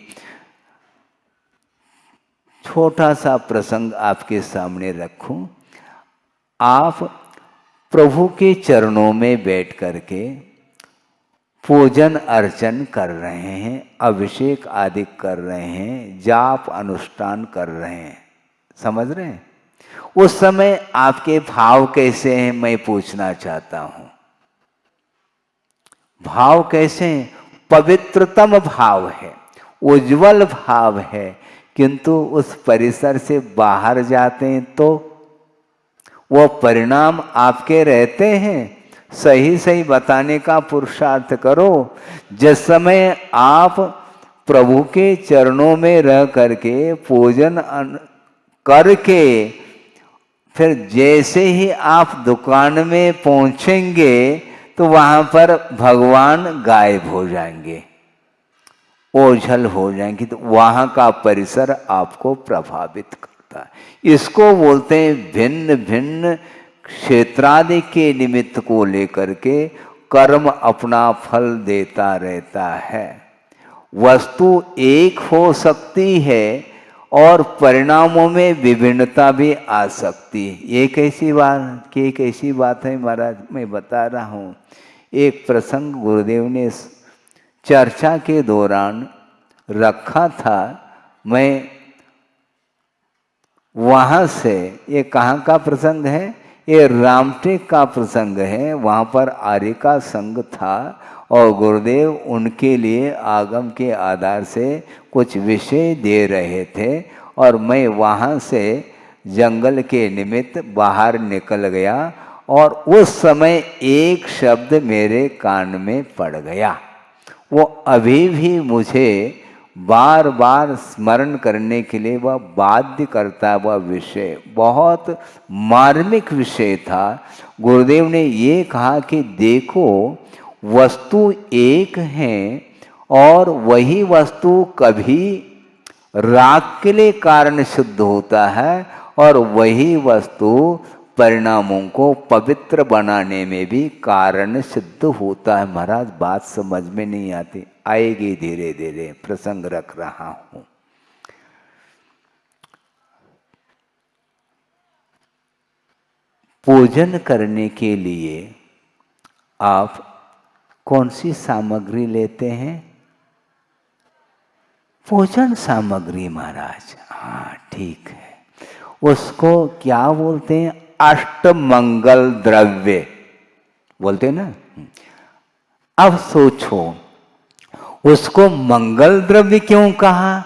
छोटा सा प्रसंग आपके सामने रखूं। आप प्रभु के चरणों में बैठ करके पूजन अर्चन कर रहे हैं, अभिषेक आदि कर रहे हैं, जाप अनुष्ठान कर रहे हैं, समझ रहे हैं? उस समय आपके भाव कैसे हैं, मैं पूछना चाहता हूं। भाव कैसे हैं? पवित्रतम भाव है, उज्जवल भाव है, किंतु उस परिसर से बाहर जाते हैं तो वो परिणाम आपके रहते हैं। सही सही बताने का पुरुषार्थ करो। जिस समय आप प्रभु के चरणों में रह करके पूजन करके फिर जैसे ही आप दुकान में पहुंचेंगे तो वहां पर भगवान गायब हो जाएंगे, ओझल हो जाएंगे, तो वहां का परिसर आपको प्रभावित करता है। इसको बोलते हैं भिन्न भिन्न क्षेत्रादि के निमित्त को लेकर के कर्म अपना फल देता रहता है। वस्तु एक हो सकती है और परिणामों में विभिन्नता भी आ सकती है। एक ऐसी बात है महाराज, मैं बता रहा हूँ। एक प्रसंग गुरुदेव ने चर्चा के दौरान रखा था। मैं वहाँ से, ये कहाँ का प्रसंग है? ये रामटेक का प्रसंग है। वहाँ पर आर्य का संघ था और गुरुदेव उनके लिए आगम के आधार से कुछ विषय दे रहे थे और मैं वहाँ से जंगल के निमित्त बाहर निकल गया और उस समय एक शब्द मेरे कान में पड़ गया। वो अभी भी मुझे बार बार स्मरण करने के लिए वह बाध्य करता। वह विषय बहुत मार्मिक विषय था। गुरुदेव ने ये कहा कि देखो, वस्तु एक है और वही वस्तु कभी राग के लिए कारण सिद्ध होता है और वही वस्तु परिणामों को पवित्र बनाने में भी कारण सिद्ध होता है। महाराज बात समझ में नहीं आती, आएगी धीरे धीरे, प्रसंग रख रहा हूं। पूजन करने के लिए आप कौन सी सामग्री लेते हैं? पूजन सामग्री महाराज। हाँ ठीक है, उसको क्या बोलते हैं? अष्टमंगल द्रव्य बोलते हैं ना। अब सोचो, उसको मंगल द्रव्य क्यों कहा?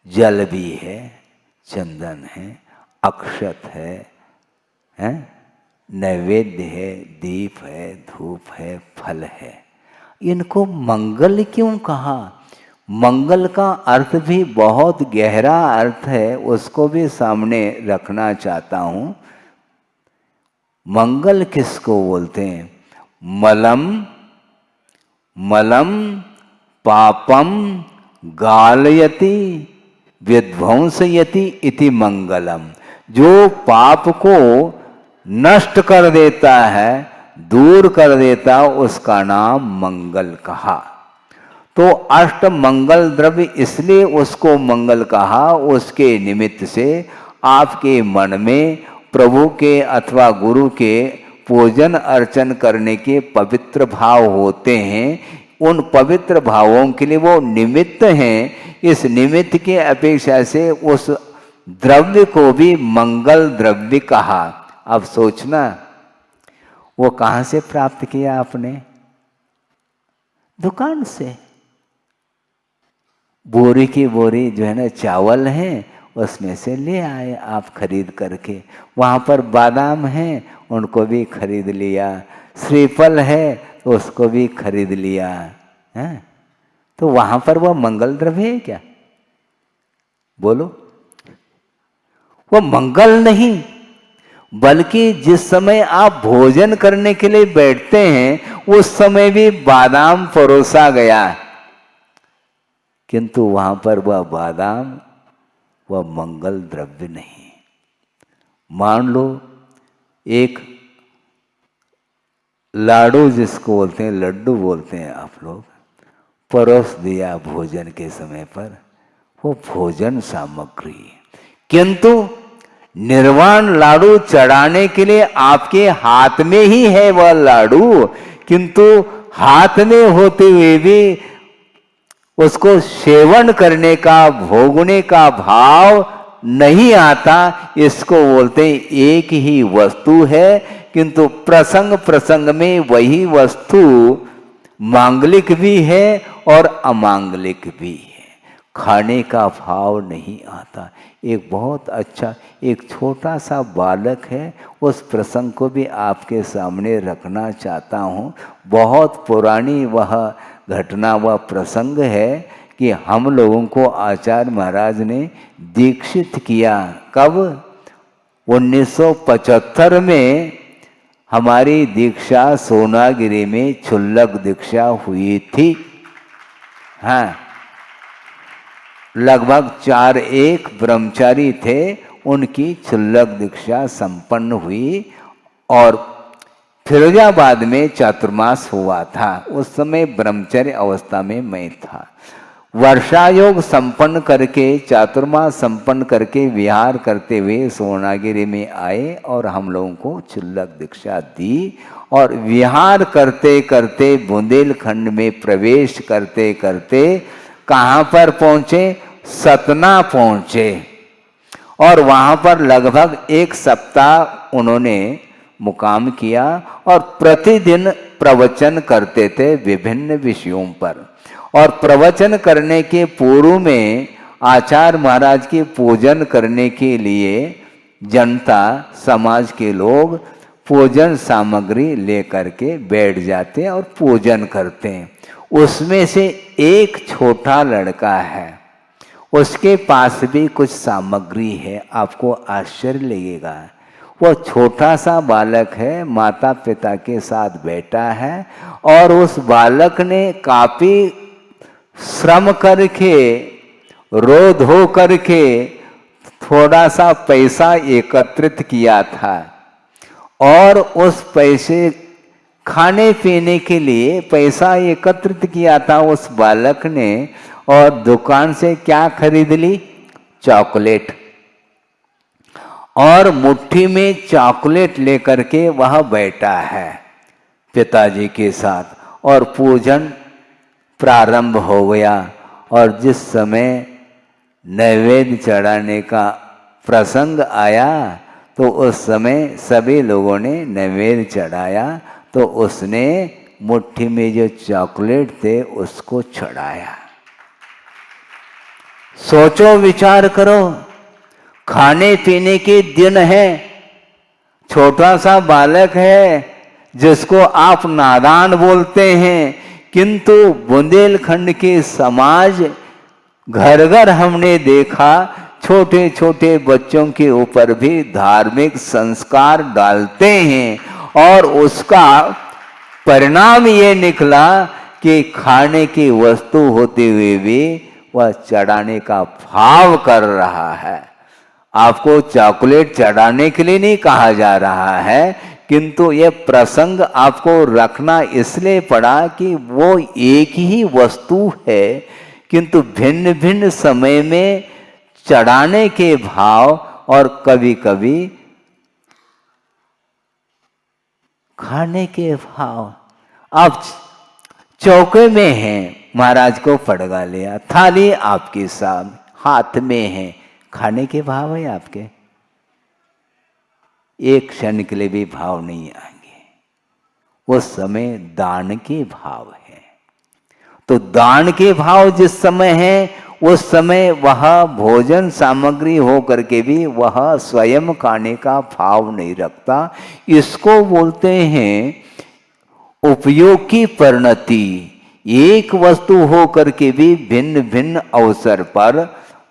जल भी है, चंदन है, अक्षत है, नैवेद्य है, दीप है, धूप है, फल है। इनको मंगल क्यों कहा? मंगल का अर्थ भी बहुत गहरा अर्थ है, उसको भी सामने रखना चाहता हूं। मंगल किसको बोलते हैं? मलम पापम गालयति विध्वंसयति इति मंगलम। जो पाप को नष्ट कर देता है, दूर कर देता, उसका नाम मंगल कहा। तो अष्ट मंगल द्रव्य इसलिए उसको मंगल कहा, उसके निमित्त से आपके मन में प्रभु के अथवा गुरु के पूजन अर्चन करने के पवित्र भाव होते हैं। उन पवित्र भावों के लिए वो निमित्त हैं। इस निमित्त के अपेक्षा से उस द्रव्य को भी मंगल द्रव्य कहा। अब सोचना, वो कहां से प्राप्त किया आपने? दुकान से। बोरी की बोरी जो है ना चावल है, उसमें से ले आए आप खरीद करके। वहां पर बादाम है, उनको भी खरीद लिया। श्रीफल है तो उसको भी खरीद लिया है। तो वहां पर वह मंगल द्रव्य है क्या? बोलो। वो मंगल नहीं, बल्कि जिस समय आप भोजन करने के लिए बैठते हैं उस समय भी बादाम परोसा गया, किंतु वहां पर वह बादाम वह मंगल द्रव्य नहीं। मान लो एक लाडू, जिसको बोलते हैं लड्डू बोलते हैं आप लोग, परोस दिया भोजन के समय पर, वो भोजन सामग्री। किंतु निर्वाण लाडू चढ़ाने के लिए आपके हाथ में ही है वह लाडू, किंतु हाथ में होते हुए भी उसको सेवन करने का, भोगने का भाव नहीं आता। इसको बोलते हैं एक ही वस्तु है, किंतु प्रसंग प्रसंग में वही वस्तु मांगलिक भी है और अमांगलिक भी है। खाने का भाव नहीं आता। एक बहुत अच्छा एक छोटा सा बालक है, उस प्रसंग को भी आपके सामने रखना चाहता हूँ। बहुत पुरानी वह घटना, वह प्रसंग है कि हम लोगों को आचार्य महाराज ने दीक्षित किया। कब? 1975 में हमारी दीक्षा सोनागिरी में क्षुल्लक दीक्षा हुई थी। हाँ, लगभग 4-1 ब्रह्मचारी थे, उनकी क्षुल्लक दीक्षा संपन्न हुई और फिरोजाबाद में चातुर्मास हुआ था। उस समय ब्रह्मचर्य अवस्था में मैं था। वर्षा योग संपन्न करके, चातुर्मास संपन्न करके विहार करते हुए सोनागिरी में आए और हम लोगों को क्षुल्लक दीक्षा दी। और विहार करते करते बुंदेलखंड में प्रवेश करते करते कहाँ पर पहुँचे? सतना पहुँचे। और वहाँ पर लगभग 1 सप्ताह उन्होंने मुकाम किया और प्रतिदिन प्रवचन करते थे विभिन्न विषयों पर। और प्रवचन करने के पूर्व में आचार्य महाराज के पूजन करने के लिए जनता, समाज के लोग पूजन सामग्री लेकर के बैठ जाते हैं और पूजन करते हैं। उसमें से एक छोटा लड़का है, उसके पास भी कुछ सामग्री है। आपको आश्चर्य लगेगा, वो छोटा सा बालक है, माता पिता के साथ बैठा है और उस बालक ने काफी श्रम करके, रो धो करके थोड़ा सा पैसा एकत्रित किया था और उस पैसे खाने पीने के लिए पैसा एकत्रित किया था उस बालक ने। और दुकान से क्या खरीद ली? चॉकलेट। और मुट्ठी में चॉकलेट लेकर के वह बैठा है पिताजी के साथ और पूजन प्रारंभ हो गया। और जिस समय नैवेद्य चढ़ाने का प्रसंग आया तो उस समय सभी लोगों ने नैवेद्य चढ़ाया, तो उसने मुट्ठी में जो चॉकलेट थे उसको चढ़ाया। सोचो, विचार करो, खाने पीने के दिन है, छोटा सा बालक है जिसको आप नादान बोलते हैं, किंतु बुंदेलखंड के समाज घर घर हमने देखा छोटे छोटे बच्चों के ऊपर भी धार्मिक संस्कार डालते हैं और उसका परिणाम ये निकला कि खाने की वस्तु होते हुए भी वह चढ़ाने का भाव कर रहा है। आपको चॉकलेट चढ़ाने के लिए नहीं कहा जा रहा है, किंतु यह प्रसंग आपको रखना इसलिए पड़ा कि वो एक ही वस्तु है, किंतु भिन्न भिन्न समय में चढ़ाने के भाव और कभी कभी खाने के भाव। अब चौके में हैं, महाराज को फड़गा लिया, थाली आपके सामने हाथ में है, खाने के भाव है आपके, एक क्षण के लिए भी भाव नहीं आएंगे। उस समय दान के भाव है। तो दान के भाव जिस समय है, उस समय वह भोजन सामग्री हो करके भी वह स्वयं खाने का भाव नहीं रखता। इसको बोलते हैं उपयोग की परिणति। एक वस्तु हो करके भी भिन्न भिन्न अवसर पर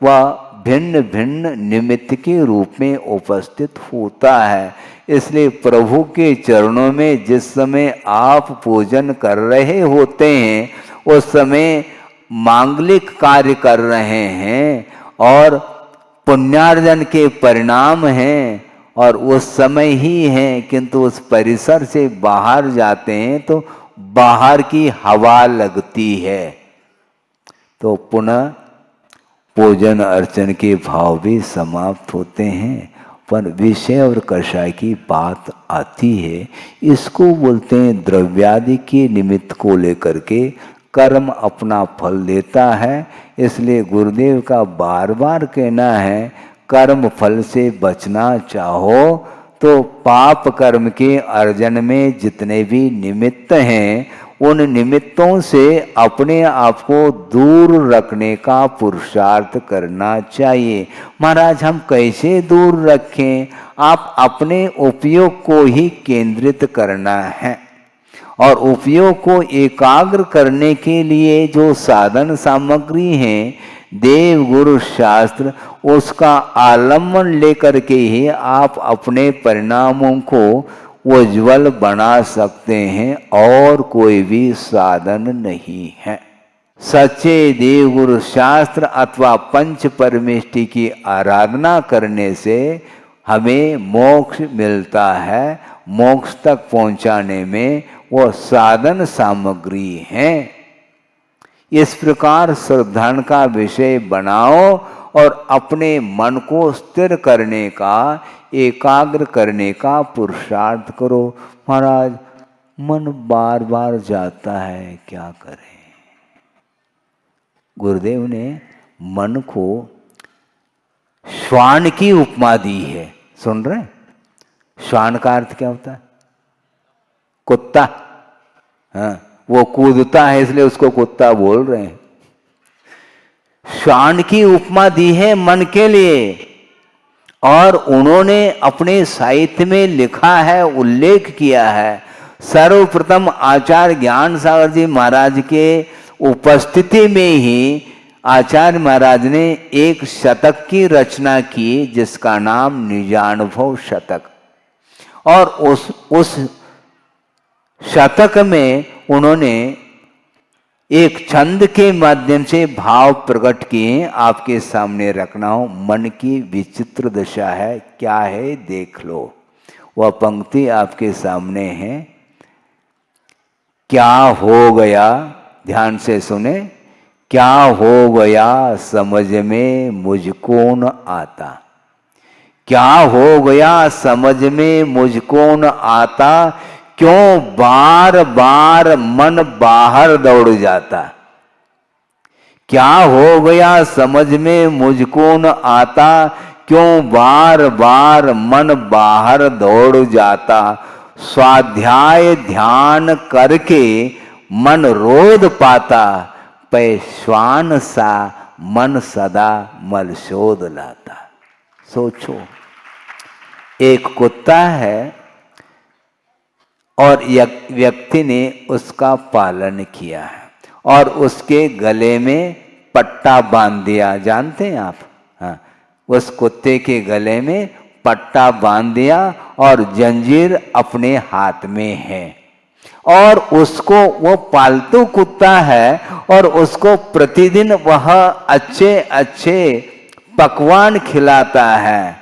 वह भिन्न भिन्न निमित्त के रूप में उपस्थित होता है। इसलिए प्रभु के चरणों में जिस समय आप पूजन कर रहे होते हैं, उस समय मांगलिक कार्य कर रहे हैं और पुण्यार्जन के परिणाम हैं और उस समय ही हैं, किंतु उस परिसर से बाहर जाते हैं तो बाहर की हवा लगती है, तो पुनः पूजन अर्चन के भाव भी समाप्त होते हैं। पर विषय और कषाय की बात आती है, इसको बोलते हैं द्रव्यादि के निमित्त को लेकर के कर्म अपना फल देता है। इसलिए गुरुदेव का बार बार कहना है, कर्म फल से बचना चाहो तो पाप कर्म के अर्जन में जितने भी निमित्त हैं, उन निमित्तों से अपने आप को दूर रखने का पुरुषार्थ करना चाहिए। महाराज हम कैसे दूर रखें? आप अपने उपयोग को ही केंद्रित करना है और उपयोग को एकाग्र करने के लिए जो साधन सामग्री हैं, देव गुरु शास्त्र, उसका आलम्बन लेकर के ही आप अपने परिणामों को उज्ज्वल बना सकते हैं और कोई भी साधन नहीं है। सच्चे देव गुरु शास्त्र अथवा पंच परमेष्टि की आराधना करने से हमें मोक्ष मिलता है। मोक्ष तक पहुंचाने में वो साधन सामग्री है। इस प्रकार श्रद्धान का विषय बनाओ और अपने मन को स्थिर करने का, एकाग्र करने का पुरुषार्थ करो। महाराज मन बार बार जाता है, क्या करें? गुरुदेव ने मन को श्वान की उपमा दी है। सुन रहे? श्वान का अर्थ क्या होता है? कुत्ता। हाँ, वो कूदता है इसलिए उसको कुत्ता बोल रहे हैं। श्वान की उपमा दी है मन के लिए, और उन्होंने अपने साहित्य में लिखा है, उल्लेख किया है। सर्वप्रथम आचार्य ज्ञान सागर जी महाराज के उपस्थिति में ही आचार्य महाराज ने एक शतक की रचना की, जिसका नाम निजानुभव शतक। और उस शतक में उन्होंने एक छंद के माध्यम से भाव प्रकट किए, आपके सामने रखना हो। मन की विचित्र दशा है, क्या है देख लो। वह पंक्ति आपके सामने है। क्या हो गया, ध्यान से सुने। क्या हो गया समझ में मुझको न आता, क्या हो गया समझ में मुझको न आता, क्यों बार बार मन बाहर दौड़ जाता। क्या हो गया समझ में मुझको न आता, क्यों बार बार मन बाहर दौड़ जाता। स्वाध्याय ध्यान करके मन रोध पाता, पै श्वान सा मन सदा मल शोध लाता। सोचो, एक कुत्ता है और व्यक्ति ने उसका पालन किया है और उसके गले में पट्टा बांध दिया। जानते हैं आप? हाँ, उस कुत्ते के गले में पट्टा बांध दिया और जंजीर अपने हाथ में है, और उसको, वो पालतू कुत्ता है और उसको प्रतिदिन वह अच्छे अच्छे पकवान खिलाता है,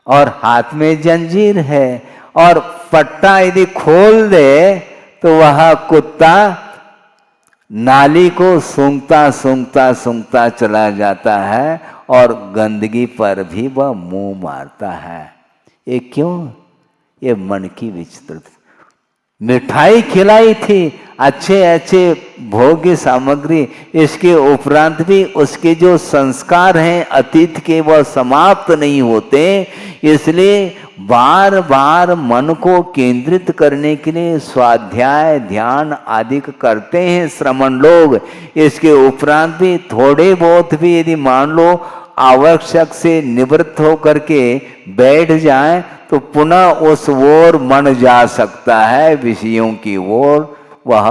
और हाथ में जंजीर है, और पट्टा यदि खोल दे तो वह कुत्ता नाली को सूंघता सूंघता सूंघता चला जाता है और गंदगी पर भी वह मुंह मारता है। ये क्यों? ये मन की विचित्रता। मिठाई खिलाई थी, अच्छे अच्छे भोग्य सामग्री, इसके उपरांत भी उसके जो संस्कार हैं अतीत के वह समाप्त नहीं होते। इसलिए बार बार मन को केंद्रित करने के लिए स्वाध्याय ध्यान आदि करते हैं श्रमण लोग। इसके उपरांत भी थोड़े बहुत भी यदि मान लो आवश्यक से निवृत्त होकर के बैठ जाएं तो पुनः उस ओर मन जा सकता है, विषयों की ओर वह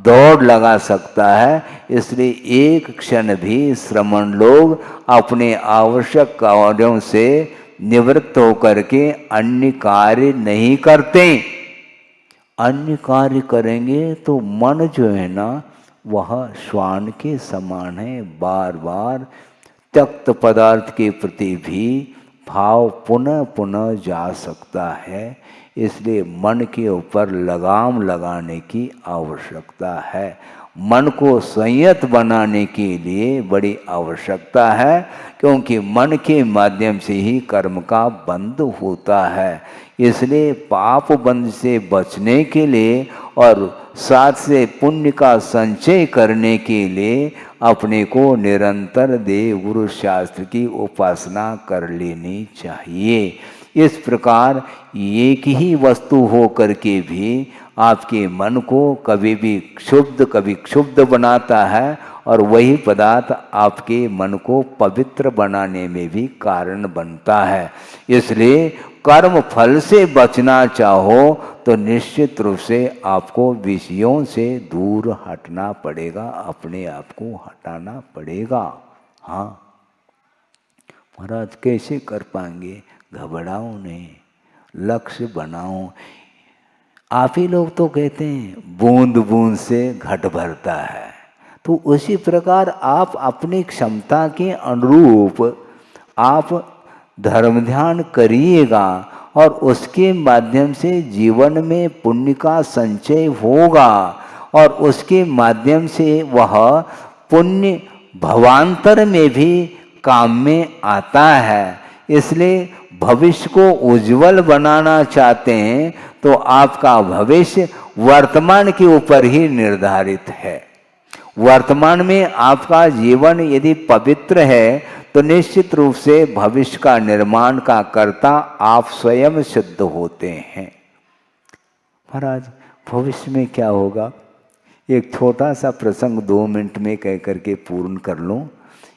दौड़ लगा सकता है। इसलिए एक क्षण भी श्रमण लोग अपने आवश्यक कार्यों से निवृत्त होकर के अन्य कार्य नहीं करते। अन्य कार्य करेंगे तो मन जो है ना वह श्वान के समान है, बार बार त्यक्त पदार्थ के प्रति भी भाव पुनः पुनः जा सकता है। इसलिए मन के ऊपर लगाम लगाने की आवश्यकता है। मन को संयत बनाने के लिए बड़ी आवश्यकता है, क्योंकि मन के माध्यम से ही कर्म का बंध होता है। इसलिए पाप बंध से बचने के लिए और साथ से पुण्य का संचय करने के लिए अपने को निरंतर देव गुरु शास्त्र की उपासना कर लेनी चाहिए। इस प्रकार एक ही वस्तु हो करके भी आपके मन को कभी भी कभी क्षुब्ध बनाता है, और वही पदार्थ आपके मन को पवित्र बनाने में भी कारण बनता है। इसलिए कर्म फल से बचना चाहो तो निश्चित रूप से आपको विषयों से दूर हटना पड़ेगा, अपने आप को हटाना पड़ेगा। हाँ महाराज कैसे कर पाएंगे? घबराओ नहीं, लक्ष्य बनाओ। आप ही लोग तो कहते हैं बूंद बूंद से घट भरता है, तो उसी प्रकार आप अपनी क्षमता के अनुरूप आप धर्म ध्यान करिएगा और उसके माध्यम से जीवन में पुण्य का संचय होगा, और उसके माध्यम से वह पुण्य भवांतर में भी काम में आता है। इसलिए भविष्य को उज्जवल बनाना चाहते हैं तो आपका भविष्य वर्तमान के ऊपर ही निर्धारित है। वर्तमान में आपका जीवन यदि पवित्र है तो निश्चित रूप से भविष्य का निर्माण का कर्ता आप स्वयं सिद्ध होते हैं। महाराज भविष्य में क्या होगा? एक छोटा सा प्रसंग 2 मिनट में कह करके पूर्ण कर लूं।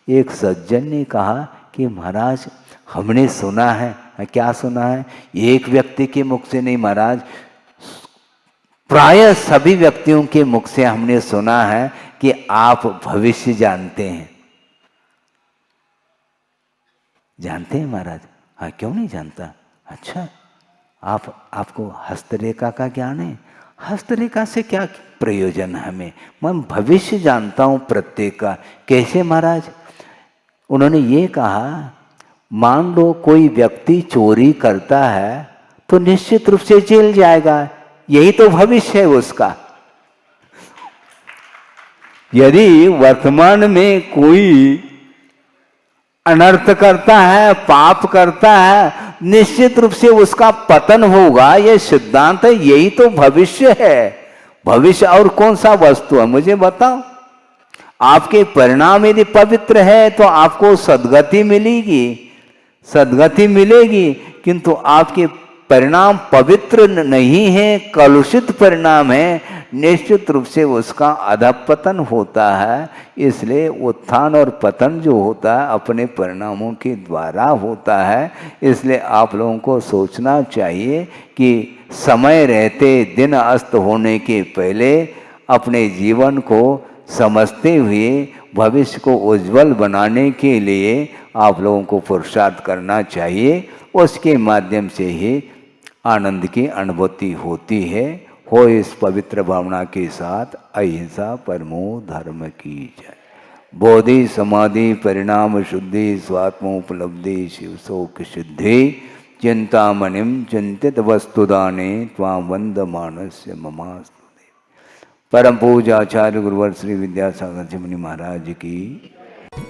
एक सज्जन ने कहा कि महाराज हमने सुना है। क्या सुना है? एक व्यक्ति के मुख से नहीं महाराज, प्रायः सभी व्यक्तियों के मुख से हमने सुना है कि आप भविष्य जानते हैं। जानते हैं महाराज? हाँ क्यों नहीं जानता? अच्छा आपको हस्तरेखा का ज्ञान है? हस्तरेखा से क्या प्रयोजन है हमें? मैं भविष्य जानता हूं प्रत्येक का। कैसे महाराज? उन्होंने ये कहा, मान लो कोई व्यक्ति चोरी करता है तो निश्चित रूप से जेल जाएगा, यही तो भविष्य है उसका। यदि वर्तमान में कोई अनर्थ करता है, पाप करता है, निश्चित रूप से उसका पतन होगा, यह सिद्धांत है, यही तो भविष्य है। भविष्य और कौन सा वस्तु है मुझे बताओ? आपके परिणाम यदि पवित्र है तो आपको सद्गति मिलेगी, सद्गति मिलेगी, किंतु आपके परिणाम पवित्र नहीं है, कलुषित परिणाम है, निश्चित रूप से उसका अधपतन होता है। इसलिए उत्थान और पतन जो होता है अपने परिणामों के द्वारा होता है। इसलिए आप लोगों को सोचना चाहिए कि समय रहते दिन अस्त होने के पहले अपने जीवन को समझते हुए भविष्य को उज्जवल बनाने के लिए आप लोगों को पुरुषार्थ करना चाहिए। उसके माध्यम से ही आनंद की अनुभूति होती है। हो इस पवित्र भावना के साथ अहिंसा परमो धर्म की जय। बोधि समाधि परिणाम शुद्धि स्वात्मोपलब्धि शिव शोक सिद्धि चिंतामणिम चिंतित वस्तुदाने त्वां वंदमानस्य ममास्तु। परम पूज्य आचार्य गुरुवर श्री विद्यासागर जी मुनि महाराज की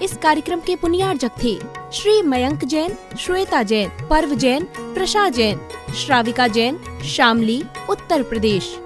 इस कार्यक्रम के पुण्यार्जक थे श्री मयंक जैन, श्वेता जैन, पर्व जैन, प्रशा जैन, श्राविका जैन, शामली, उत्तर प्रदेश।